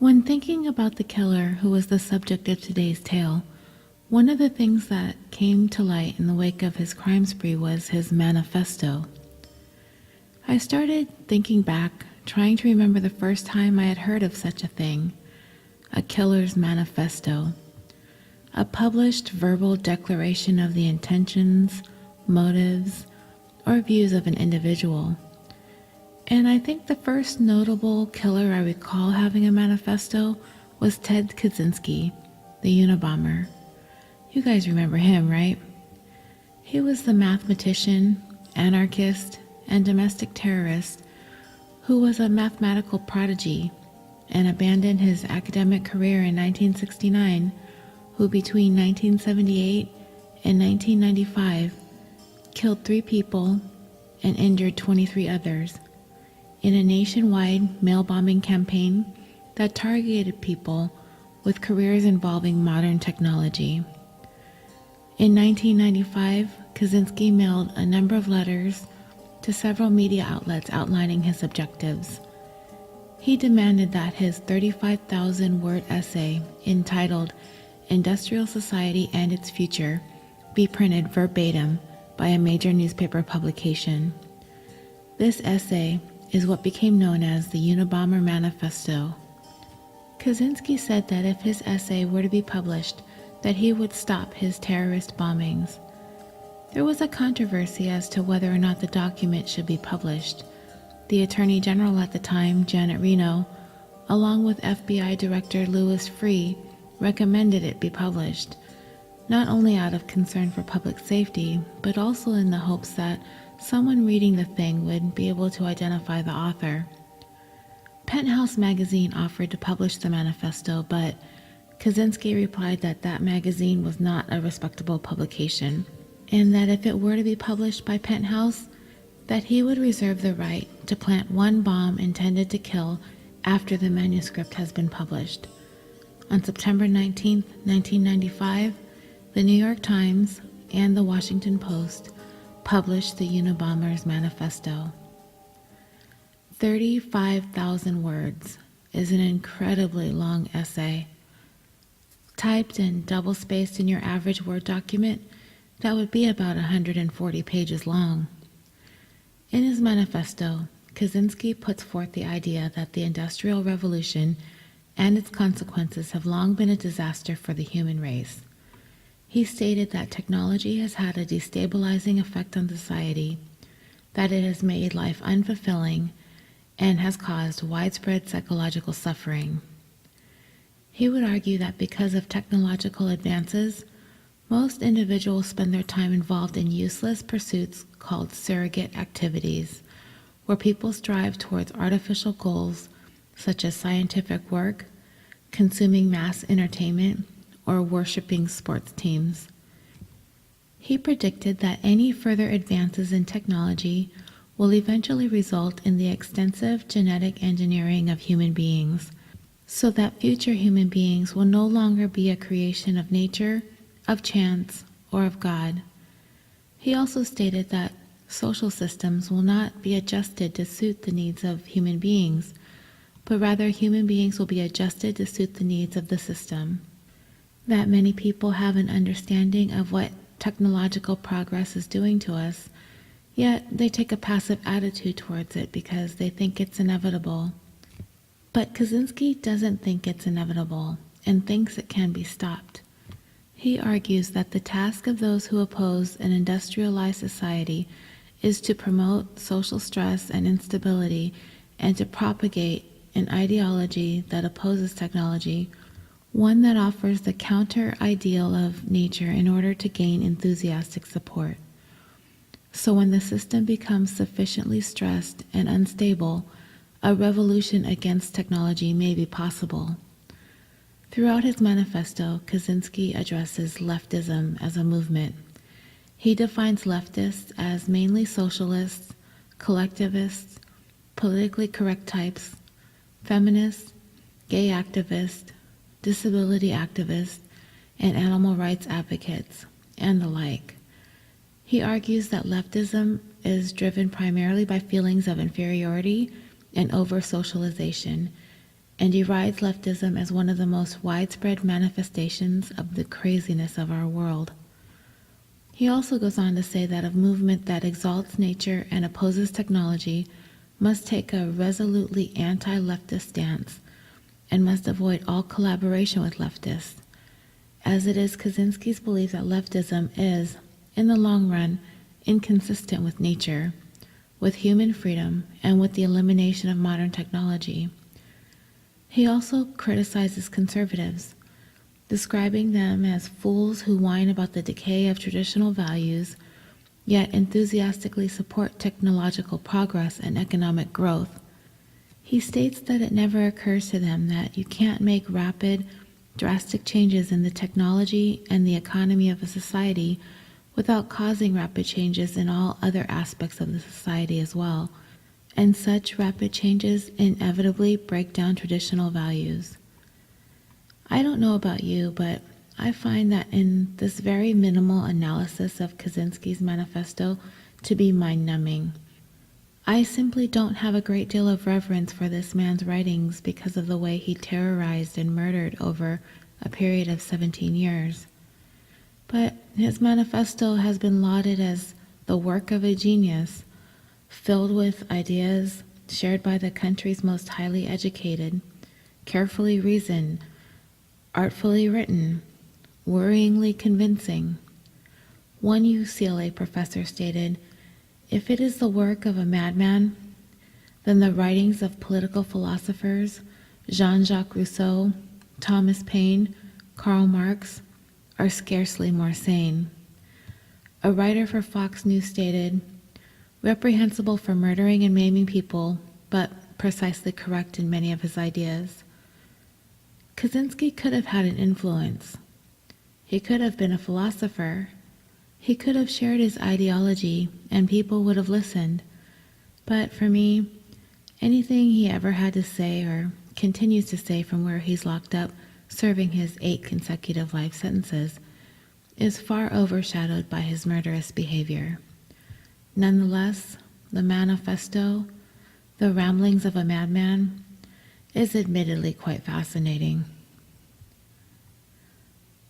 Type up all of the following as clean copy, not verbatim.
When thinking about the killer who was the subject of today's tale, one of the things that came to light in the wake of his crime spree was his manifesto. I started thinking back, trying to remember the first time I had heard of such a thing, a killer's manifesto, a published verbal declaration of the intentions, motives, or views of an individual. And I think the first notable killer I recall having a manifesto was Ted Kaczynski, the Unabomber. You guys remember him, right? He was the mathematician, anarchist, and domestic terrorist who was a mathematical prodigy and abandoned his academic career in 1969, who between 1978 and 1995 killed 3 people and injured 23 others in a nationwide mail bombing campaign that targeted people with careers involving modern technology. In 1995, Kaczynski mailed a number of letters to several media outlets outlining his objectives. He demanded that his 35,000-word essay entitled Industrial Society and Its Future be printed verbatim by a major newspaper publication. This essay is what became known as the Unabomber Manifesto. Kaczynski said that if his essay were to be published, that he would stop his terrorist bombings. There was a controversy as to whether or not the document should be published. The Attorney General at the time, Janet Reno, along with FBI Director Louis Freeh, recommended it be published, not only out of concern for public safety, but also in the hopes that someone reading the thing would be able to identify the author. Penthouse magazine offered to publish the manifesto, but Kaczynski replied that that magazine was not a respectable publication, and that if it were to be published by Penthouse, that he would reserve the right to plant one bomb intended to kill after the manuscript has been published. On September 19, 1995, the New York Times and the Washington Post published the Unabomber's manifesto. 35,000 words is an incredibly long essay. Typed and double-spaced in your average Word document, that would be about 140 pages long. In his manifesto, Kaczynski puts forth the idea that the Industrial Revolution and its consequences have long been a disaster for the human race. He stated that technology has had a destabilizing effect on society, that it has made life unfulfilling, and has caused widespread psychological suffering. He would argue that because of technological advances, most individuals spend their time involved in useless pursuits called surrogate activities, where people strive towards artificial goals such as scientific work, consuming mass entertainment, or worshiping sports teams. He predicted that any further advances in technology will eventually result in the extensive genetic engineering of human beings, so that future human beings will no longer be a creation of nature, of chance, or of God. He also stated that social systems will not be adjusted to suit the needs of human beings, but rather human beings will be adjusted to suit the needs of the system. That many people have an understanding of what technological progress is doing to us, yet they take a passive attitude towards it because they think it's inevitable. But Kaczynski doesn't think it's inevitable and thinks it can be stopped. He argues that the task of those who oppose an industrialized society is to promote social stress and instability and to propagate an ideology that opposes technology, one that offers the counter-ideal of nature in order to gain enthusiastic support. So when the system becomes sufficiently stressed and unstable, a revolution against technology may be possible. Throughout his manifesto, Kaczynski addresses leftism as a movement. He defines leftists as mainly socialists, collectivists, politically correct types, feminists, gay activists, disability activists, and animal rights advocates, and the like. He argues that leftism is driven primarily by feelings of inferiority and over-socialization, and derides leftism as one of the most widespread manifestations of the craziness of our world. He also goes on to say that a movement that exalts nature and opposes technology must take a resolutely anti-leftist stance and must avoid all collaboration with leftists, as it is Kaczynski's belief that leftism is, in the long run, inconsistent with nature, with human freedom, and with the elimination of modern technology. He also criticizes conservatives, describing them as fools who whine about the decay of traditional values, yet enthusiastically support technological progress and economic growth. He states that it never occurs to them that you can't make rapid, drastic changes in the technology and the economy of a society without causing rapid changes in all other aspects of the society as well, and such rapid changes inevitably break down traditional values. I don't know about you, but I find that in this very minimal analysis of Kaczynski's manifesto to be mind-numbing. I simply don't have a great deal of reverence for this man's writings because of the way he terrorized and murdered over a period of 17 years. But his manifesto has been lauded as the work of a genius, filled with ideas shared by the country's most highly educated, carefully reasoned, artfully written, worryingly convincing. One UCLA professor stated, "If it is the work of a madman, then the writings of political philosophers, Jean-Jacques Rousseau, Thomas Paine, Karl Marx, are scarcely more sane." A writer for Fox News stated, "Reprehensible for murdering and maiming people, but precisely correct in many of his ideas." Kaczynski could have had an influence. He could have been a philosopher. He could have shared his ideology and people would have listened. But for me, anything he ever had to say or continues to say from where he's locked up serving his 8 consecutive life sentences is far overshadowed by his murderous behavior. Nonetheless, the manifesto, The Ramblings of a Madman, is admittedly quite fascinating.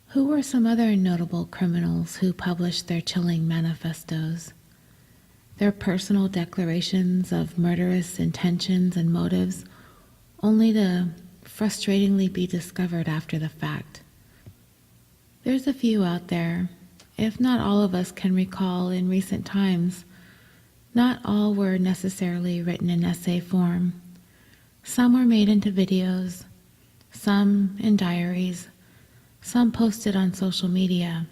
Who were some other notable criminals who published their chilling manifestos? Their personal declarations of murderous intentions and motives, only to frustratingly be discovered after the fact. There's a few out there, if not all of us can recall in recent times. Not all were necessarily written in essay form. Some were made into videos, some in diaries, some posted on social media.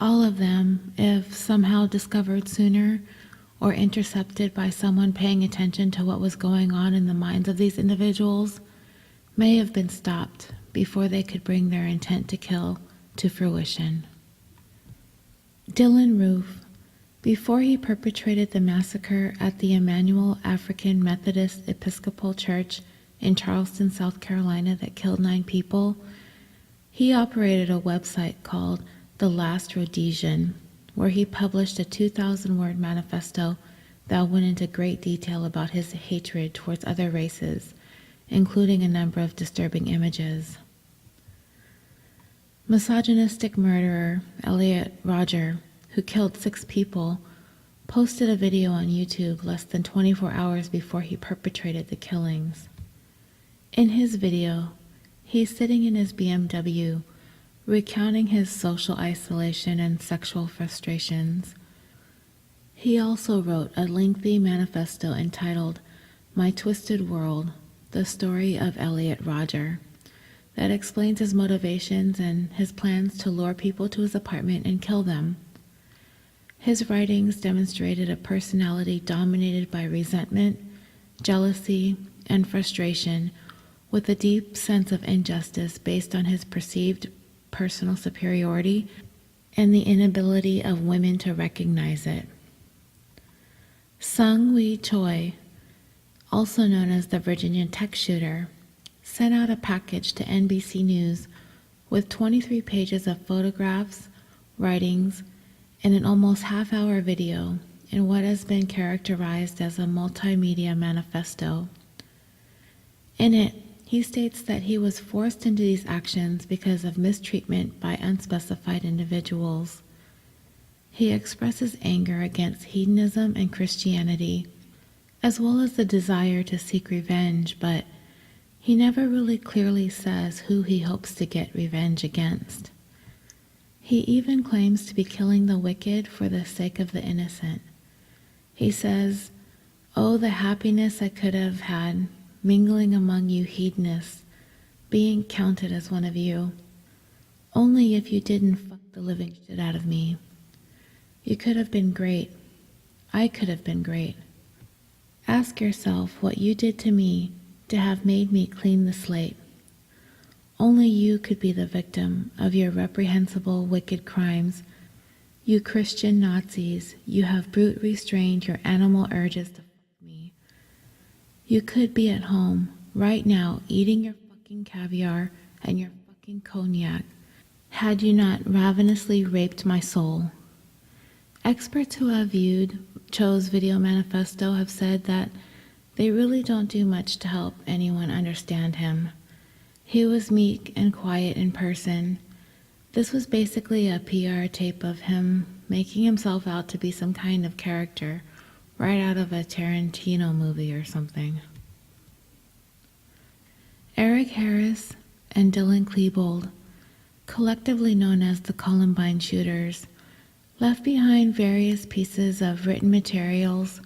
All of them, if somehow discovered sooner or intercepted by someone paying attention to what was going on in the minds of these individuals, may have been stopped before they could bring their intent to kill to fruition. Dylann Roof, before he perpetrated the massacre at the Emmanuel African Methodist Episcopal Church in Charleston, South Carolina that killed 9 people, he operated a website called The Last Rhodesian, where he published a 2,000-word manifesto that went into great detail about his hatred towards other races, including a number of disturbing images. Misogynistic murderer Elliot Rodger, who killed 6 people, posted a video on YouTube less than 24 hours before he perpetrated the killings. In his video, he's sitting in his BMW, recounting his social isolation and sexual frustrations. He also wrote a lengthy manifesto entitled My Twisted World, The Story of Elliot Rodger, that explains his motivations and his plans to lure people to his apartment and kill them. His writings demonstrated a personality dominated by resentment, jealousy, and frustration, with a deep sense of injustice based on his perceived personal superiority and the inability of women to recognize it. Seung-Hui Choi, also known as the Virginia tech shooter, sent out a package to NBC News with 23 pages of photographs, writings, and an almost half-hour video in what has been characterized as a multimedia manifesto. In it, He states that he was forced into these actions because of mistreatment by unspecified individuals. He expresses anger against hedonism and Christianity, as well as the desire to seek revenge, but he never really clearly says who he hopes to get revenge against. He even claims to be killing the wicked for the sake of the innocent. He says, "Oh, the happiness I could have had mingling among you hedonists, being counted as one of you. Only if you didn't fuck the living shit out of me. You could have been great. I could have been great. Ask yourself what you did to me to have made me clean the slate. Only you could be the victim of your reprehensible, wicked crimes. You Christian Nazis, you have brute restrained your animal urges to fuck me. You could be at home, right now, eating your fucking caviar and your fucking cognac, had you not ravenously raped my soul." Experts who have viewed Cho's video manifesto have said that they really don't do much to help anyone understand him. He was meek and quiet in person. This was basically a PR tape of him making himself out to be some kind of character right out of a Tarantino movie or something. Eric Harris and Dylan Klebold, collectively known as the Columbine shooters, left behind various pieces of written materials,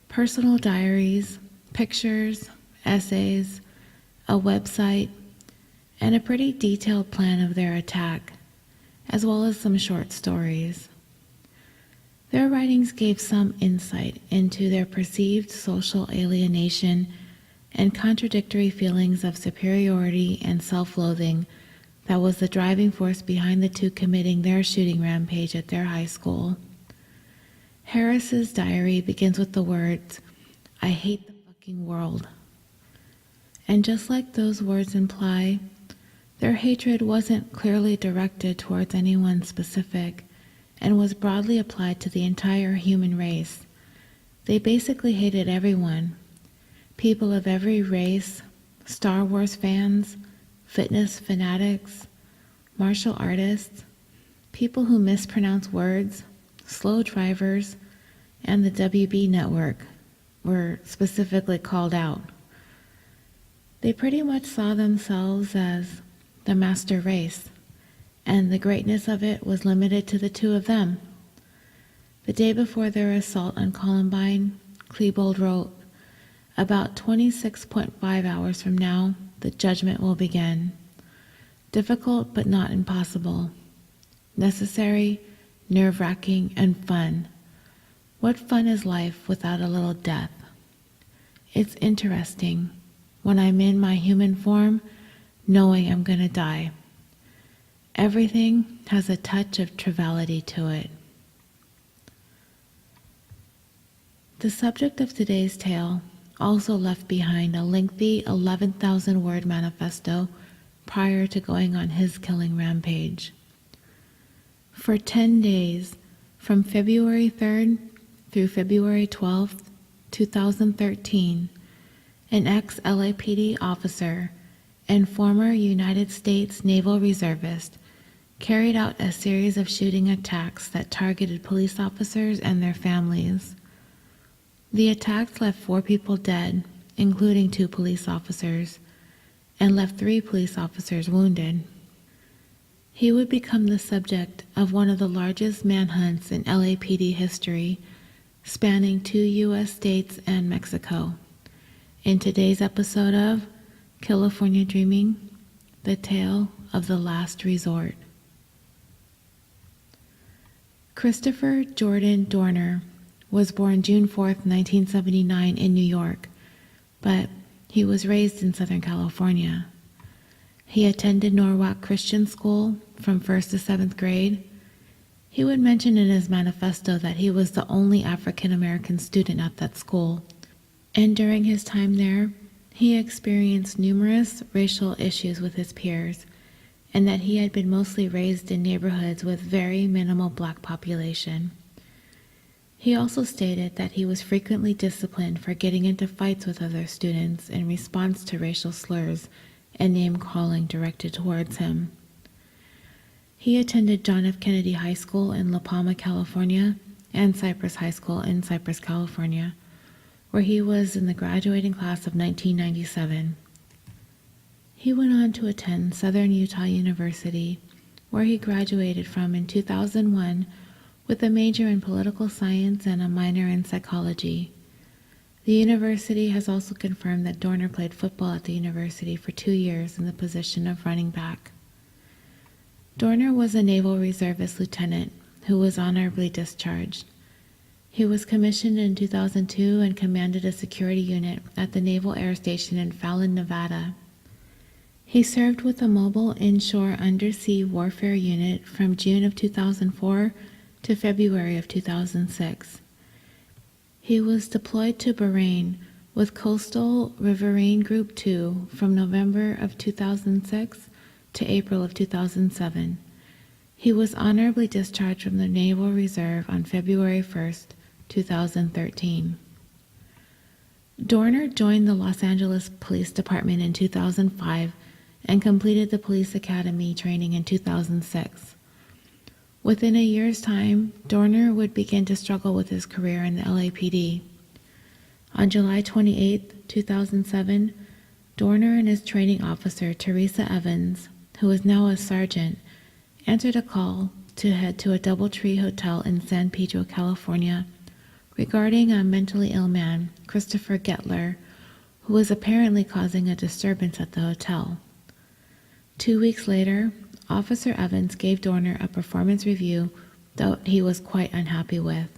personal diaries, pictures, essays, a website, and a pretty detailed plan of their attack, as well as some short stories. Their writings gave some insight into their perceived social alienation and contradictory feelings of superiority and self-loathing that was the driving force behind the two committing their shooting rampage at their high school. Harris's diary begins with the words, "I hate the fucking world." And just like those words imply, their hatred wasn't clearly directed towards anyone specific and was broadly applied to the entire human race. They basically hated everyone. People of every race, Star Wars fans, fitness fanatics, martial artists, people who mispronounce words, slow drivers, and the WB network were specifically called out. They pretty much saw themselves as the master race, and the greatness of it was limited to the two of them. The day before their assault on Columbine, Klebold wrote, "About 26.5 hours from now, the judgment will begin. Difficult but not impossible. Necessary, nerve-wracking, and fun. What fun is life without a little death? It's interesting, when I'm in my human form, knowing I'm gonna die. Everything has a touch of triviality to it." The subject of today's tale also left behind a lengthy 11,000-word manifesto prior to going on his killing rampage. For 10 days, from February 3rd through February 12th, 2013, an ex-LAPD officer and former United States Naval reservist carried out a series of shooting attacks that targeted police officers and their families. The attacks left 4 people dead, including 2 police officers, and left 3 police officers wounded. He would become the subject of one of the largest manhunts in LAPD history, spanning 2 U.S. states and Mexico. In today's episode of California Dreaming, the tale of the last resort. Christopher Jordan Dorner was born June 4th, 1979 in New York, but he was raised in Southern California. He attended Norwalk Christian School from 1st to 7th grade. He would mention in his manifesto that he was the only African American student at that school, and during his time there, he experienced numerous racial issues with his peers, and that he had been mostly raised in neighborhoods with very minimal black population. He also stated that he was frequently disciplined for getting into fights with other students in response to racial slurs and name-calling directed towards him. He attended John F. Kennedy High School in La Palma, California, and Cypress High School in Cypress, California, where he was in the graduating class of 1997. He went on to attend Southern Utah University, where he graduated from in 2001 with a major in political science and a minor in psychology. The university has also confirmed that Dorner played football at the university for 2 years in the position of running back. Dorner was a Naval Reservist lieutenant who was honorably discharged. He was commissioned in 2002 and commanded a security unit at the Naval Air Station in Fallon, Nevada. He served with the Mobile Inshore Undersea Warfare Unit from June of 2004 to February of 2006. He was deployed to Bahrain with Coastal Riverine Group 2 from November of 2006 to April of 2007. He was honorably discharged from the Naval Reserve on February 1st, 2013. Dorner joined the Los Angeles Police Department in 2005 and completed the police academy training in 2006. Within a year's time, Dorner would begin to struggle with his career in the LAPD. On July 28, 2007, Dorner and his training officer, Teresa Evans, who is now a sergeant, answered a call to head to a DoubleTree hotel in San Pedro, California, regarding a mentally ill man, Christopher Gettler, who was apparently causing a disturbance at the hotel. 2 weeks later, Officer Evans gave Dorner a performance review that he was quite unhappy with.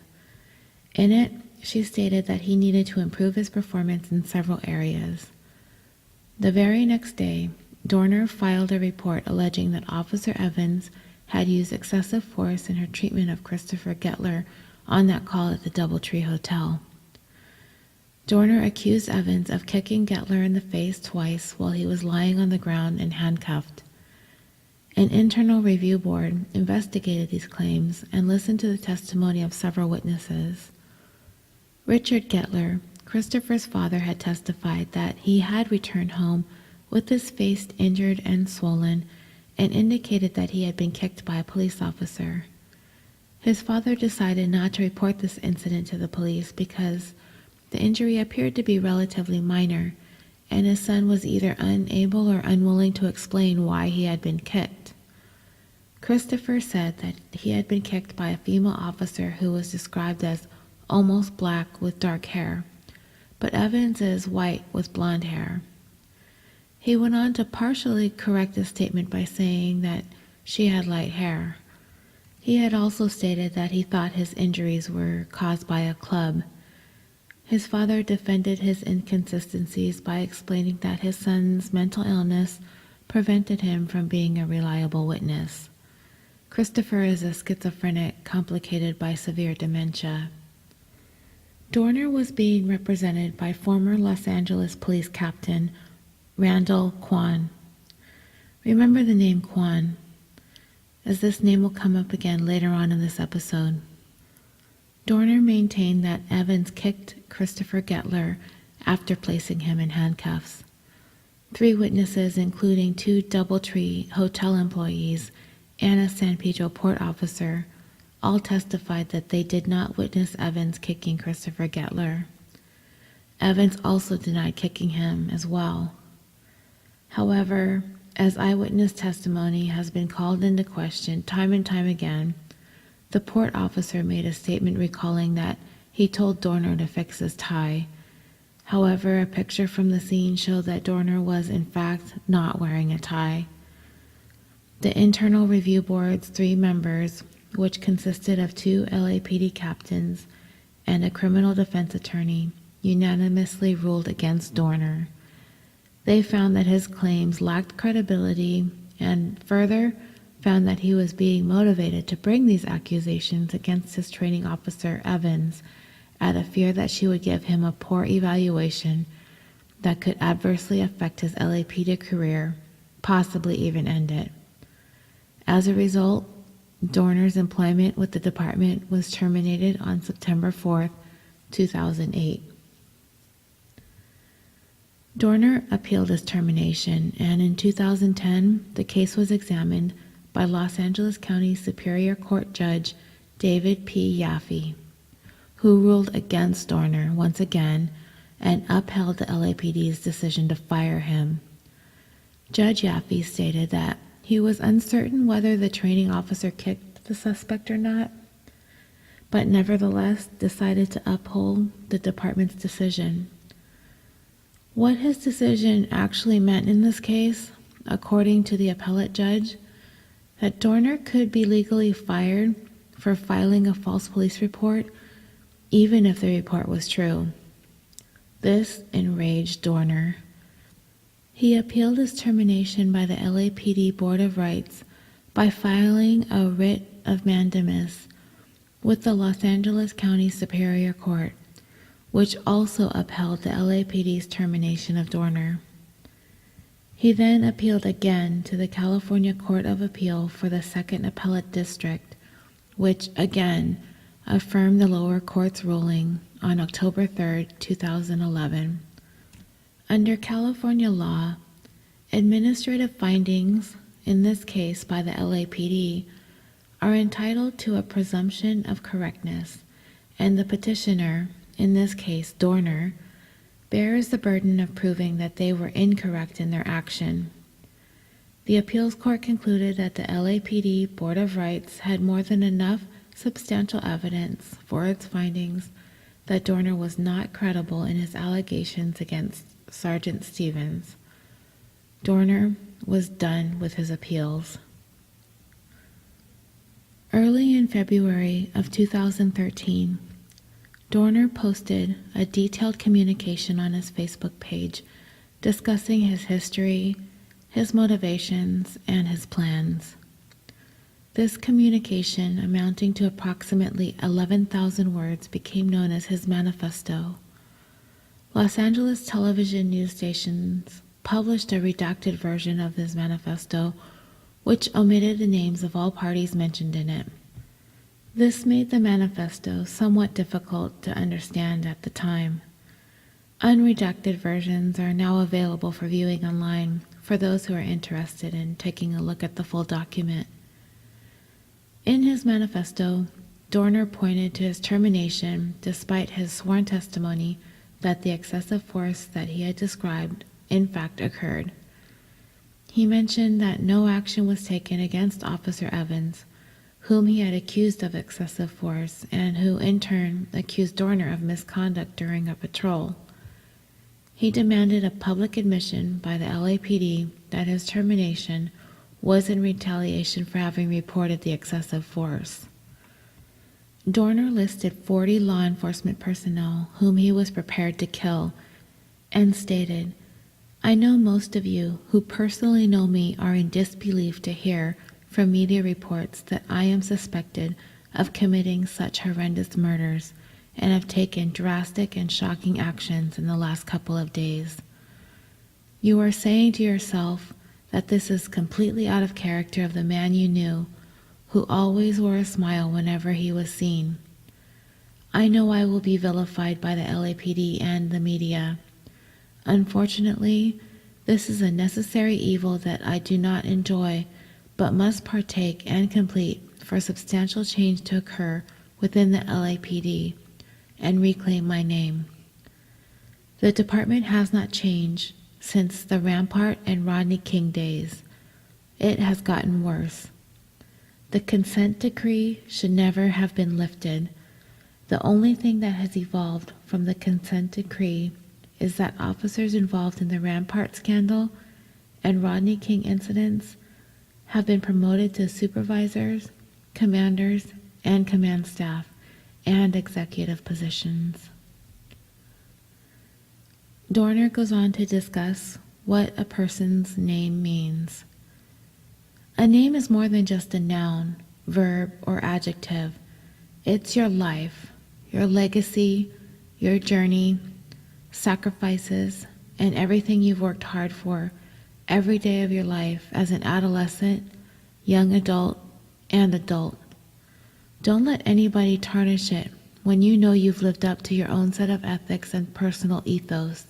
In it, she stated that he needed to improve his performance in several areas. The very next day, Dorner filed a report alleging that Officer Evans had used excessive force in her treatment of Christopher Gettler on that call at the DoubleTree Hotel. Dorner accused Evans of kicking Gettler in the face twice while he was lying on the ground and handcuffed. An internal review board investigated these claims and listened to the testimony of several witnesses. Richard Gettler, Christopher's father, had testified that he had returned home with his face injured and swollen, and indicated that he had been kicked by a police officer. His father decided not to report this incident to the police because the injury appeared to be relatively minor, and his son was either unable or unwilling to explain why he had been kicked. Christopher said that he had been kicked by a female officer who was described as almost black with dark hair, but Evans is white with blonde hair. He went on to partially correct this statement by saying that she had light hair. He had also stated that he thought his injuries were caused by a club. His father defended his inconsistencies by explaining that his son's mental illness prevented him from being a reliable witness. Christopher is a schizophrenic complicated by severe dementia. Dorner was being represented by former Los Angeles Police Captain Randall Kwan. Remember the name Kwan, as this name will come up again later on in this episode. Dorner maintained that Evans kicked Christopher Gettler after placing him in handcuffs. 3 witnesses, including 2 DoubleTree hotel employees and a San Pedro port officer, all testified that they did not witness Evans kicking Christopher Gettler. Evans also denied kicking him as well. However, as eyewitness testimony has been called into question time and time again, the port officer made a statement recalling that he told Dorner to fix his tie. However, a picture from the scene showed that Dorner was in fact not wearing a tie. The internal review board's 3 members, which consisted of 2 LAPD captains and a criminal defense attorney, unanimously ruled against Dorner. They found that his claims lacked credibility and further found that he was being motivated to bring these accusations against his training officer Evans out of fear that she would give him a poor evaluation that could adversely affect his LAPD career, possibly even end it. As a result, Dorner's employment with the department was terminated on September 4th, 2008. Dorner appealed his termination, and in 2010, the case was examined by Los Angeles County Superior Court Judge David P. Yaffe, who ruled against Dorner once again and upheld the LAPD's decision to fire him. Judge Yaffe stated that he was uncertain whether the training officer kicked the suspect or not, but nevertheless decided to uphold the department's decision. What his decision actually meant in this case, according to the appellate judge, that Dorner could be legally fired for filing a false police report, even if the report was true. This enraged Dorner. He appealed his termination by the LAPD Board of Rights by filing a writ of mandamus with the Los Angeles County Superior Court, which also upheld the LAPD's termination of Dorner. He then appealed again to the California Court of Appeal for the Second Appellate District, which again affirmed the lower court's ruling on October 3, 2011. Under California law, administrative findings, in this case by the LAPD, are entitled to a presumption of correctness, and the petitioner, in this case Dorner, bears the burden of proving that they were incorrect in their action. The appeals court concluded that the LAPD Board of Rights had more than enough substantial evidence for its findings that Dorner was not credible in his allegations against Sergeant Stevens. Dorner was done with his appeals. Early in February of 2013, Dorner posted a detailed communication on his Facebook page discussing his history, his motivations, and his plans. This communication, amounting to approximately 11,000 words, became known as his manifesto. Los Angeles television news stations published a redacted version of his manifesto, which omitted the names of all parties mentioned in it. This made the manifesto somewhat difficult to understand at the time. Unredacted versions are now available for viewing online for those who are interested in taking a look at the full document. In his manifesto, Dorner pointed to his termination despite his sworn testimony that the excessive force that he had described in fact occurred. He mentioned that no action was taken against Officer Evans, whom he had accused of excessive force and who in turn accused Dorner of misconduct during a patrol. He demanded a public admission by the LAPD that his termination was in retaliation for having reported the excessive force. Dorner listed 40 law enforcement personnel whom he was prepared to kill and stated, "I know most of you who personally know me are in disbelief to hear from media reports that I am suspected of committing such horrendous murders and have taken drastic and shocking actions in the last couple of days. You are saying to yourself that this is completely out of character of the man you knew, who always wore a smile whenever he was seen. I know I will be vilified by the LAPD and the media. Unfortunately, this is a necessary evil that I do not enjoy, but must partake and complete for substantial change to occur within the LAPD and reclaim my name. The department has not changed since the Rampart and Rodney King days. It has gotten worse. The consent decree should never have been lifted. The only thing that has evolved from the consent decree is that officers involved in the Rampart scandal and Rodney King incidents have been promoted to supervisors, commanders, and command staff, and executive positions." Dorner goes on to discuss what a person's name means. A name is more than just a noun, verb, or adjective. It's your life, your legacy, your journey, sacrifices, and everything you've worked hard for every day of your life as an adolescent, young adult, and adult. Don't let anybody tarnish it when you know you've lived up to your own set of ethics and personal ethos.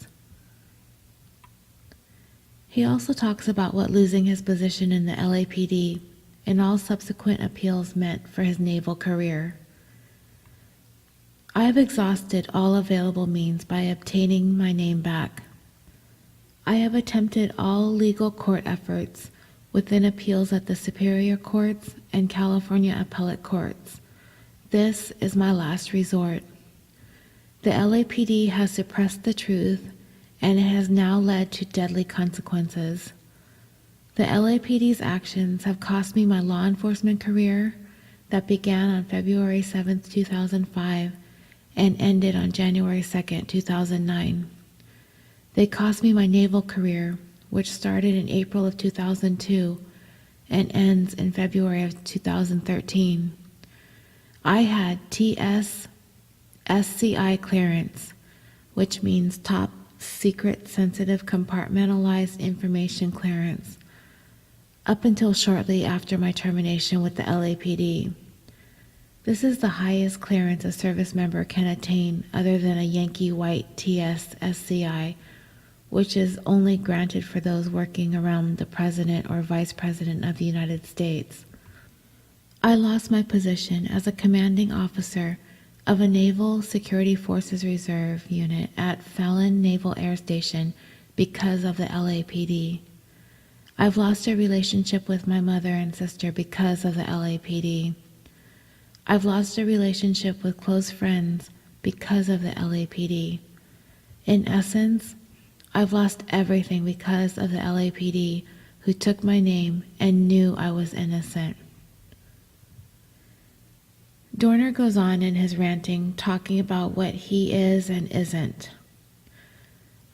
He also talks about what losing his position in the LAPD and all subsequent appeals meant for his naval career. I have exhausted all available means by obtaining my name back. I have attempted all legal court efforts within appeals at the Superior Courts and California Appellate Courts. This is my last resort. The LAPD has suppressed the truth, and it has now led to deadly consequences. The LAPD's actions have cost me my law enforcement career that began on February 7, 2005, and ended on January 2, 2009. They cost me my naval career, which started in April of 2002 and ends in February of 2013. I had TS-SCI clearance, which means Top Secret Sensitive Compartmentalized Information Clearance, up until shortly after my termination with the LAPD. This is the highest clearance a service member can attain other than a Yankee White TS-SCI, which is only granted for those working around the President or Vice President of the United States. I lost my position as a commanding officer of a Naval Security Forces Reserve unit at Fallon Naval Air Station because of the LAPD. I've lost a relationship with my mother and sister because of the LAPD. I've lost a relationship with close friends because of the LAPD. In essence, I've lost everything because of the LAPD, who took my name and knew I was innocent. Dorner goes on in his ranting, talking about what he is and isn't.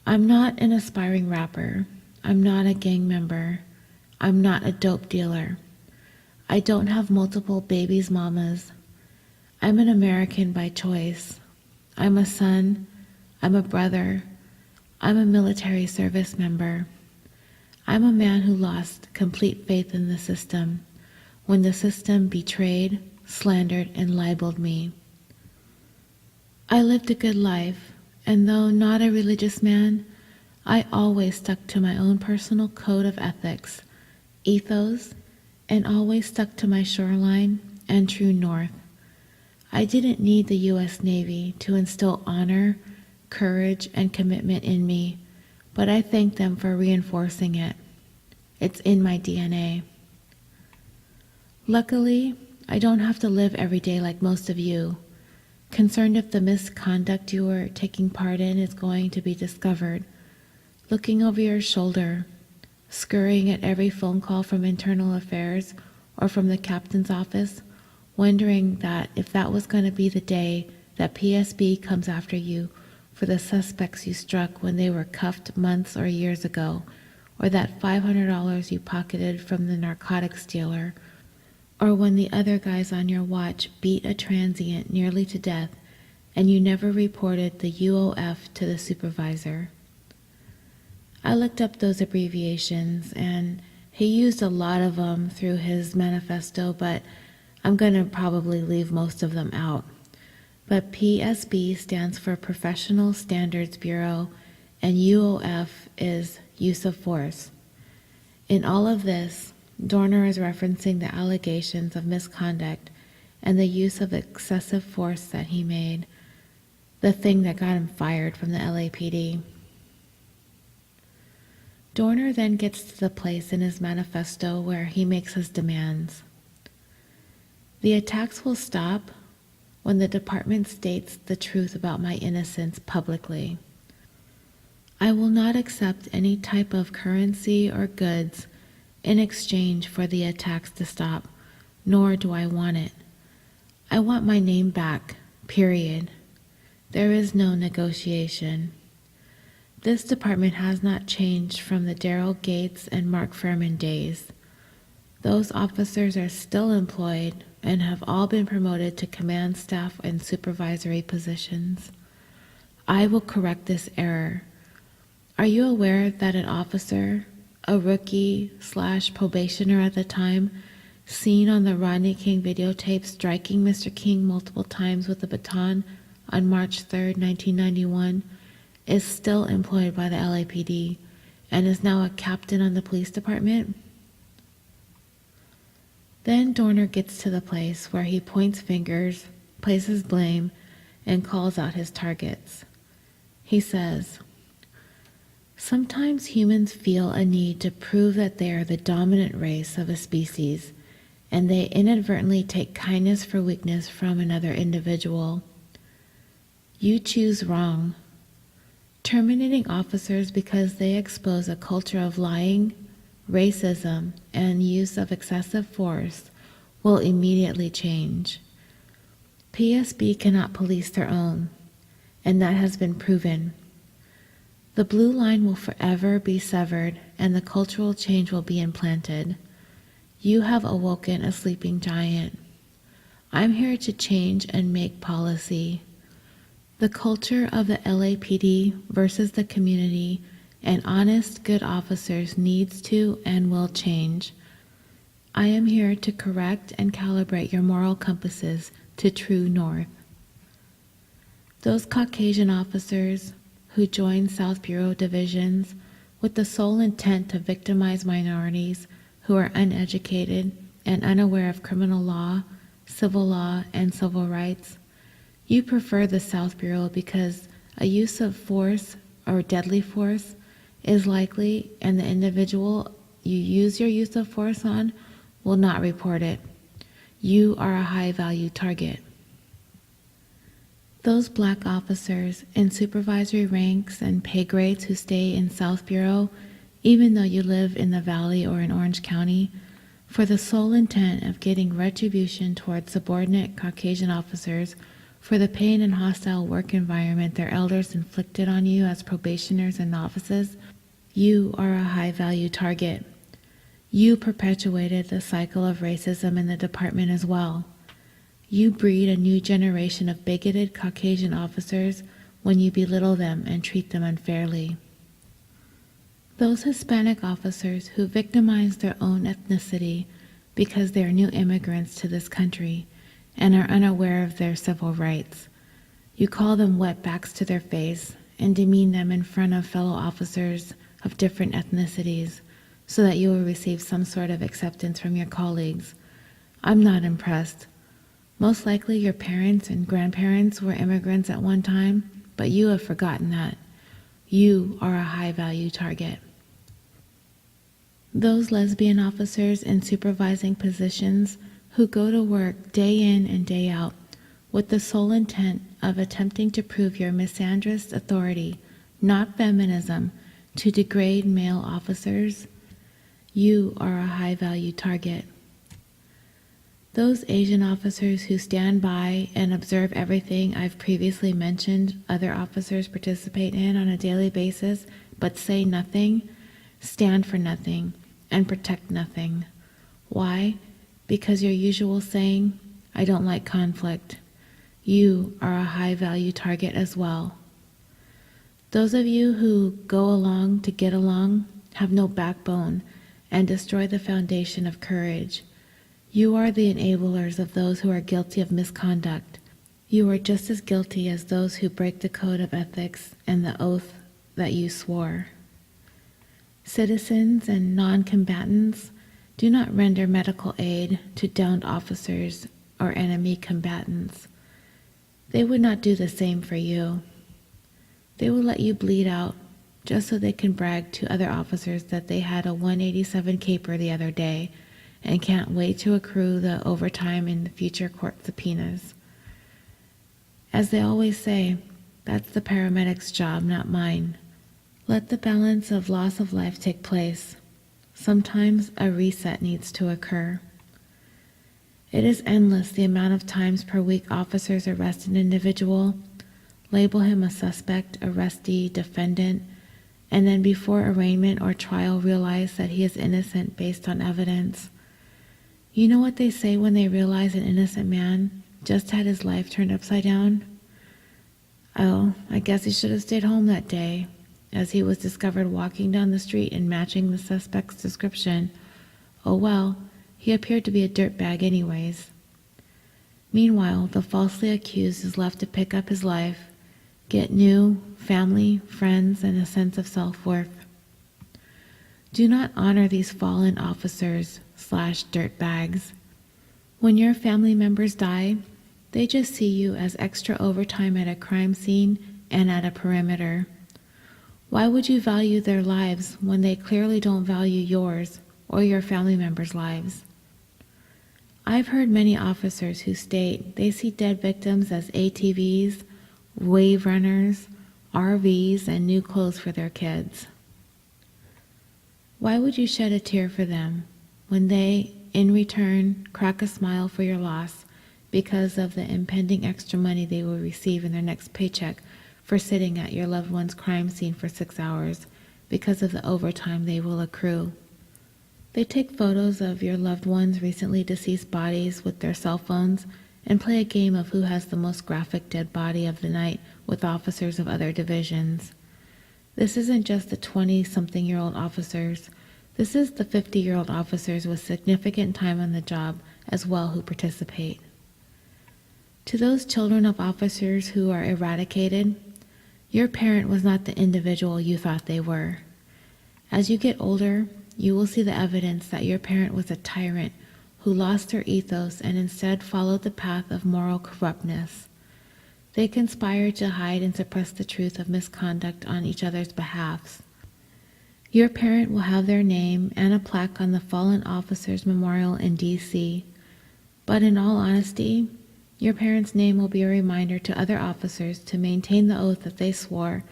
I'm not an aspiring rapper. I'm not a gang member. I'm not a dope dealer. I don't have multiple babies' mamas. I'm an American by choice. I'm a son. I'm a brother. I'm a military service member. I'm a man who lost complete faith in the system when the system betrayed, slandered, and libeled me. I lived a good life, and though not a religious man, I always stuck to my own personal code of ethics, ethos, and always stuck to my shoreline and true north. I didn't need the U.S. Navy to instill honor, courage, and commitment in me, but I thank them for reinforcing it. It's in my DNA. Luckily, I don't have to live every day like most of you, concerned if the misconduct you are taking part in is going to be discovered, looking over your shoulder, scurrying at every phone call from internal affairs or from the captain's office, wondering that if that was going to be the day that PSB comes after you for the suspects you struck when they were cuffed months or years ago, or that $500 you pocketed from the narcotics dealer, or when the other guys on your watch beat a transient nearly to death and you never reported the UOF to the supervisor. I looked up those abbreviations, and he used a lot of them through his manifesto, but I'm going to probably leave most of them out. But PSB stands for Professional Standards Bureau, and UOF is Use of Force. In all of this, Dorner is referencing the allegations of misconduct and the use of excessive force that he made, the thing that got him fired from the LAPD. Dorner then gets to the place in his manifesto where he makes his demands. The attacks will stop when the department states the truth about my innocence publicly. I will not accept any type of currency or goods in exchange for the attacks to stop, nor do I want it. I want my name back, period. There is no negotiation. This department has not changed from the Daryl Gates and Mark Furman days. Those officers are still employed and have all been promoted to command staff and supervisory positions. I will correct this error. Are you aware that an officer, a rookie/probationer at the time, seen on the Rodney King videotape striking Mr. King multiple times with a baton on March 3, 1991, is still employed by the LAPD and is now a captain on the police department. Then Dorner gets to the place where he points fingers, places blame, and calls out his targets. He says, "Sometimes humans feel a need to prove that they are the dominant race of a species, and they inadvertently take kindness for weakness from another individual. You choose wrong. Terminating officers because they expose a culture of lying, racism, and use of excessive force will immediately change. PSB cannot police their own, and that has been proven. The blue line will forever be severed, and the cultural change will be implanted. You have awoken a sleeping giant. I'm here to change and make policy. The culture of the LAPD versus the community and honest, good officers needs to and will change. I am here to correct and calibrate your moral compasses to true north." Those Caucasian officers who join South Bureau divisions with the sole intent to victimize minorities who are uneducated and unaware of criminal law, civil law, and civil rights. You prefer the South Bureau because a use of force or deadly force is likely, and the individual you use your use of force on will not report it. You are a high-value target. Those black officers in supervisory ranks and pay grades who stay in South Bureau, even though you live in the Valley or in Orange County, for the sole intent of getting retribution towards subordinate Caucasian officers for the pain and hostile work environment their elders inflicted on you as probationers and novices, you are a high-value target. You perpetuated the cycle of racism in the department as well. You breed a new generation of bigoted Caucasian officers when you belittle them and treat them unfairly. Those Hispanic officers who victimize their own ethnicity because they are new immigrants to this country and are unaware of their civil rights. You call them wetbacks to their face and demean them in front of fellow officers of different ethnicities so that you will receive some sort of acceptance from your colleagues. I'm not impressed. Most likely your parents and grandparents were immigrants at one time, but you have forgotten that. You are a high-value target. Those lesbian officers in supervising positions who go to work day in and day out with the sole intent of attempting to prove your misandrist authority, not feminism, to degrade male officers, you are a high-value target. Those Asian officers who stand by and observe everything I've previously mentioned other officers participate in on a daily basis, but say nothing, stand for nothing, and protect nothing. Why? Because your usual saying, "I don't like conflict." You are a high-value target as well. Those of you who go along to get along have no backbone and destroy the foundation of courage. You are the enablers of those who are guilty of misconduct. You are just as guilty as those who break the code of ethics and the oath that you swore. Citizens and non-combatants do not render medical aid to downed officers or enemy combatants. They would not do the same for you. They will let you bleed out just so they can brag to other officers that they had a 187 caper the other day and can't wait to accrue the overtime in the future court subpoenas. As they always say, that's the paramedic's job, not mine. Let the balance of loss of life take place. Sometimes a reset needs to occur. It is endless the amount of times per week officers arrest an individual, label him a suspect, arrestee, defendant, and then before arraignment or trial realize that he is innocent based on evidence. You know what they say when they realize an innocent man just had his life turned upside down? Oh, I guess he should have stayed home that day, as he was discovered walking down the street and matching the suspect's description. Oh well, He appeared to be a dirtbag anyways. Meanwhile, the falsely accused is left to pick up his life, get new family, friends, and a sense of self-worth. Do not honor these fallen officers/dirtbags. When your family members die, they just see you as extra overtime at a crime scene and at a perimeter. Why would you value their lives when they clearly don't value yours or your family members' lives? I've heard many officers who state they see dead victims as ATVs, wave runners, RVs, and new clothes for their kids. Why would you shed a tear for them when they, in return, crack a smile for your loss because of the impending extra money they will receive in their next paycheck for sitting at your loved one's crime scene for 6 hours because of the overtime they will accrue? They take photos of your loved one's recently deceased bodies with their cell phones and play a game of who has the most graphic dead body of the night with officers of other divisions. This isn't just the 20-something-year-old officers. This is the 50-year-old officers with significant time on the job as well who participate. To those children of officers who are eradicated, your parent was not the individual you thought they were. As you get older, you will see the evidence that your parent was a tyrant who lost their ethos and instead followed the path of moral corruptness. They conspired to hide and suppress the truth of misconduct on each other's behalfs. Your parent will have their name and a plaque on the Fallen Officers Memorial in D.C., but in all honesty, your parent's name will be a reminder to other officers to maintain the oath that they swore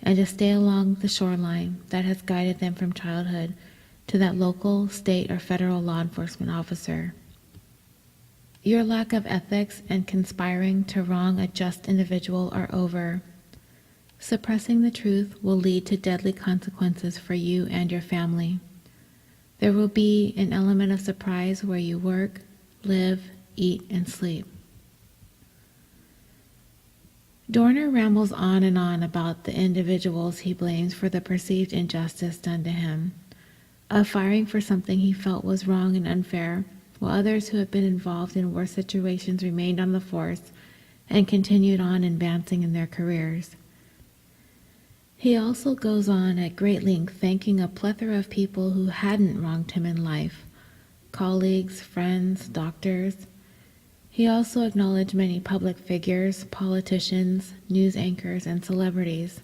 and to stay along the shoreline that has guided them from childhood to that local, state, or federal law enforcement officer. Your lack of ethics and conspiring to wrong a just individual are over. Suppressing the truth will lead to deadly consequences for you and your family. There will be an element of surprise where you work, live, eat, and sleep. Dorner rambles on and on about the individuals he blames for the perceived injustice done to him, of firing for something he felt was wrong and unfair, while others who have been involved in worse situations remained on the force and continued on advancing in their careers. He also goes on at great length thanking a plethora of people who hadn't wronged him in life, colleagues, friends, doctors. He also acknowledged many public figures, politicians, news anchors, and celebrities.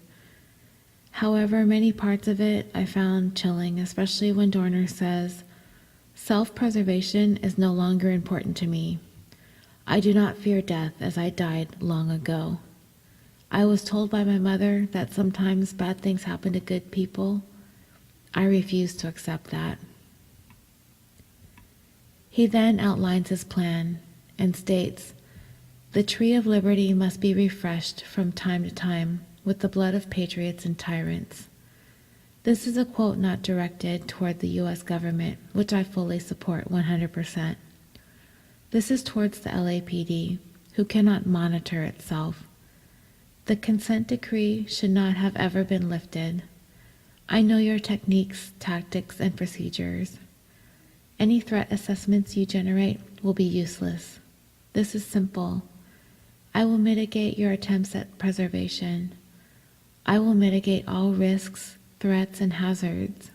However, many parts of it I found chilling, especially when Dorner says, "Self-preservation is no longer important to me. I do not fear death as I died long ago. I was told by my mother that sometimes bad things happen to good people. I refuse to accept that." He then outlines his plan and states, "The tree of liberty must be refreshed from time to time with the blood of patriots and tyrants." This is a quote not directed toward the U.S. government, which I fully support 100%. This is towards the LAPD, who cannot monitor itself. The consent decree should not have ever been lifted. I know your techniques, tactics, and procedures. Any threat assessments you generate will be useless. This is simple. I will mitigate your attempts at preservation. I will mitigate all risks, threats, and hazards.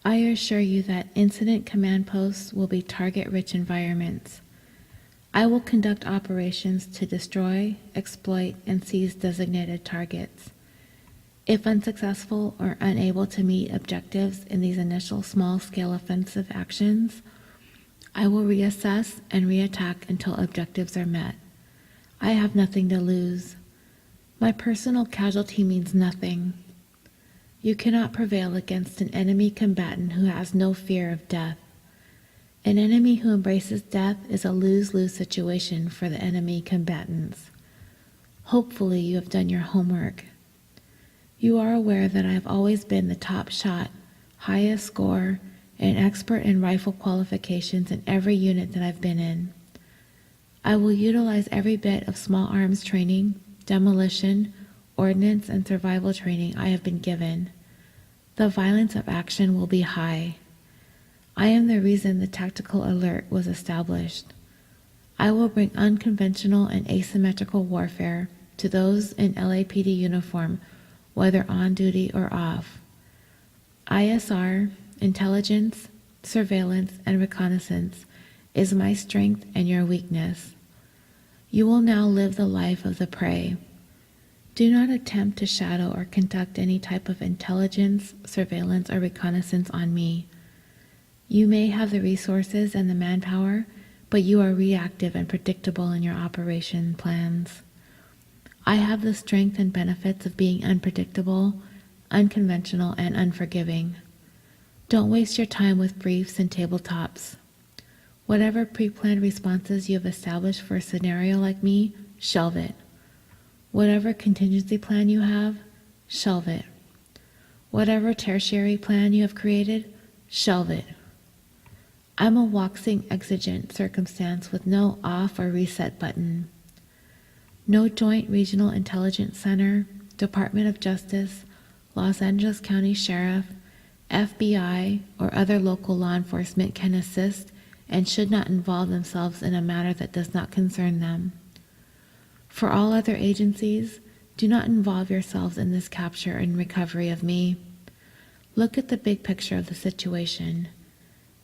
I assure you that incident command posts will be target-rich environments. I will conduct operations to destroy, exploit, and seize designated targets. If unsuccessful or unable to meet objectives in these initial small-scale offensive actions, I will reassess and reattack until objectives are met. I have nothing to lose. My personal casualty means nothing. You cannot prevail against an enemy combatant who has no fear of death. An enemy who embraces death is a lose-lose situation for the enemy combatants. Hopefully you have done your homework. You are aware that I have always been the top shot, highest score, and expert in rifle qualifications in every unit that I've been in. I will utilize every bit of small arms training, demolition, ordnance, and survival training I have been given. The violence of action will be high. I am the reason the tactical alert was established. I will bring unconventional and asymmetrical warfare to those in LAPD uniform, whether on duty or off. ISR, intelligence, surveillance, and reconnaissance is my strength and your weakness. You will now live the life of the prey. Do not attempt to shadow or conduct any type of intelligence, surveillance, or reconnaissance on me. You may have the resources and the manpower, but you are reactive and predictable in your operation plans. I have the strength and benefits of being unpredictable, unconventional, and unforgiving. Don't waste your time with briefs and tabletops. Whatever pre-planned responses you have established for a scenario like me, shelve it. Whatever contingency plan you have, shelve it. Whatever tertiary plan you have created, shelve it. I'm a waltzing exigent circumstance with no off or reset button. No Joint Regional Intelligence Center, Department of Justice, Los Angeles County Sheriff, FBI, or other local law enforcement can assist and should not involve themselves in a matter that does not concern them. For all other agencies, do not involve yourselves in this capture and recovery of me. Look at the big picture of the situation.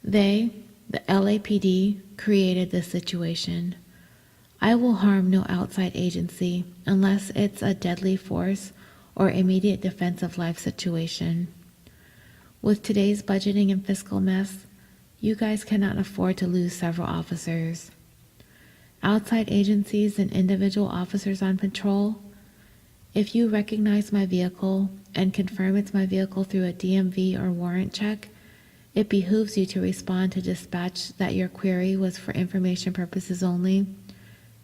They, the LAPD, created this situation. I will harm no outside agency unless it's a deadly force or immediate defense of life situation. With today's budgeting and fiscal mess, you guys cannot afford to lose several officers. Outside agencies and individual officers on patrol, if you recognize my vehicle and confirm it's my vehicle through a DMV or warrant check, it behooves you to respond to dispatch that your query was for information purposes only.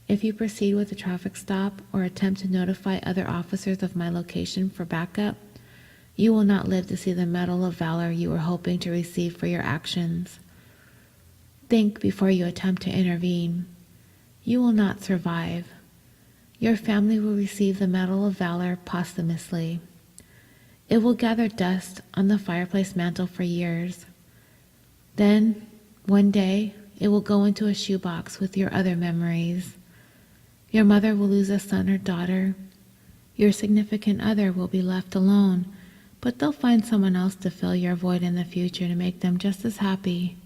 If you proceed with a traffic stop or attempt to notify other officers of my location for backup, you will not live to see the Medal of Valor you were hoping to receive for your actions. Think before you attempt to intervene. You will not survive. Your family will receive the Medal of Valor posthumously. It will gather dust on the fireplace mantle for years. Then, one day, it will go into a shoebox with your other memories. Your mother will lose a son or daughter. Your significant other will be left alone, but they'll find someone else to fill your void in the future to make them just as happy.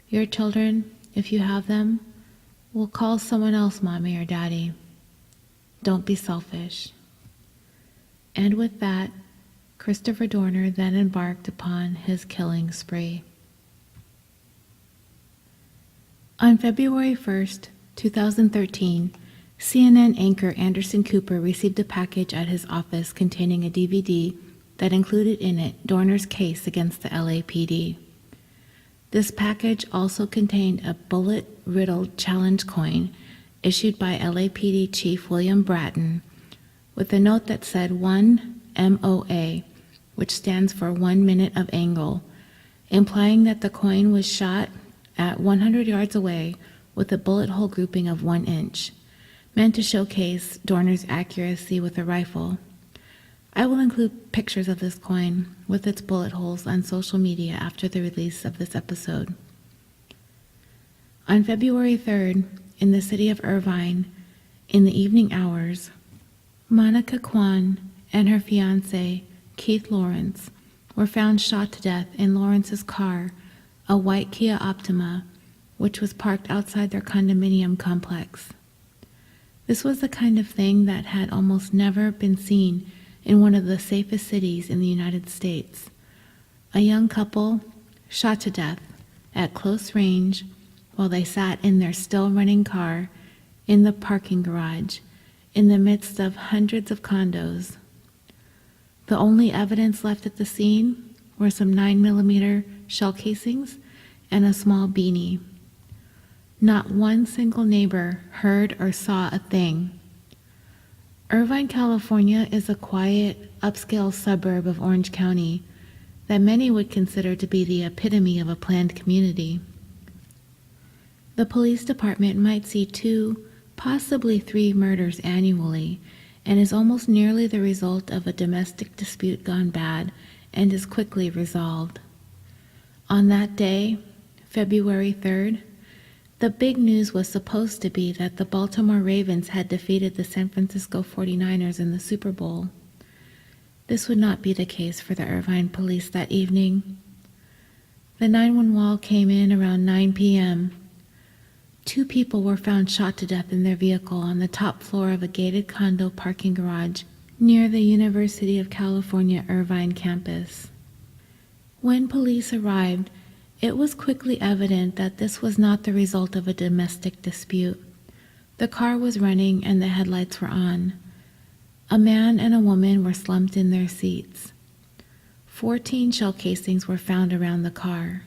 Your children, if you have them, will call someone else mommy or daddy. Don't be selfish. And with that, Christopher Dorner then embarked upon his killing spree. On February 1st, 2013, CNN anchor Anderson Cooper received a package at his office containing a DVD that included in it Dorner's case against the LAPD. This package also contained a bullet-riddled challenge coin issued by LAPD Chief William Bratton with a note that said 1 MOA, which stands for 1 minute of angle, implying that the coin was shot at 100 yards away with a bullet hole grouping of 1 inch, meant to showcase Dorner's accuracy with a rifle. I will include pictures of this coin with its bullet holes on social media after the release of this episode. On February 3rd, in the city of Irvine, in the evening hours, Monica Kwan and her fiancé, Keith Lawrence, were found shot to death in Lawrence's car, a white Kia Optima, which was parked outside their condominium complex. This was the kind of thing that had almost never been seen in one of the safest cities in the United States. A young couple shot to death at close range while they sat in their still-running car in the parking garage in the midst of hundreds of condos. The only evidence left at the scene were some 9mm shell casings and a small beanie. Not one single neighbor heard or saw a thing. Irvine, California is a quiet, upscale suburb of Orange County that many would consider to be the epitome of a planned community. The police department might see 2, possibly 3 murders annually, and is almost nearly the result of a domestic dispute gone bad and is quickly resolved. On that day, February 3rd, the big news was supposed to be that the Baltimore Ravens had defeated the San Francisco 49ers in the Super Bowl. This would not be the case for the Irvine police that evening. The 911 came in around 9 p.m. 2 people were found shot to death in their vehicle on the top floor of a gated condo parking garage near the University of California, Irvine campus. When police arrived, it was quickly evident that this was not the result of a domestic dispute. The car was running and the headlights were on. A man and a woman were slumped in their seats. 14 shell casings were found around the car.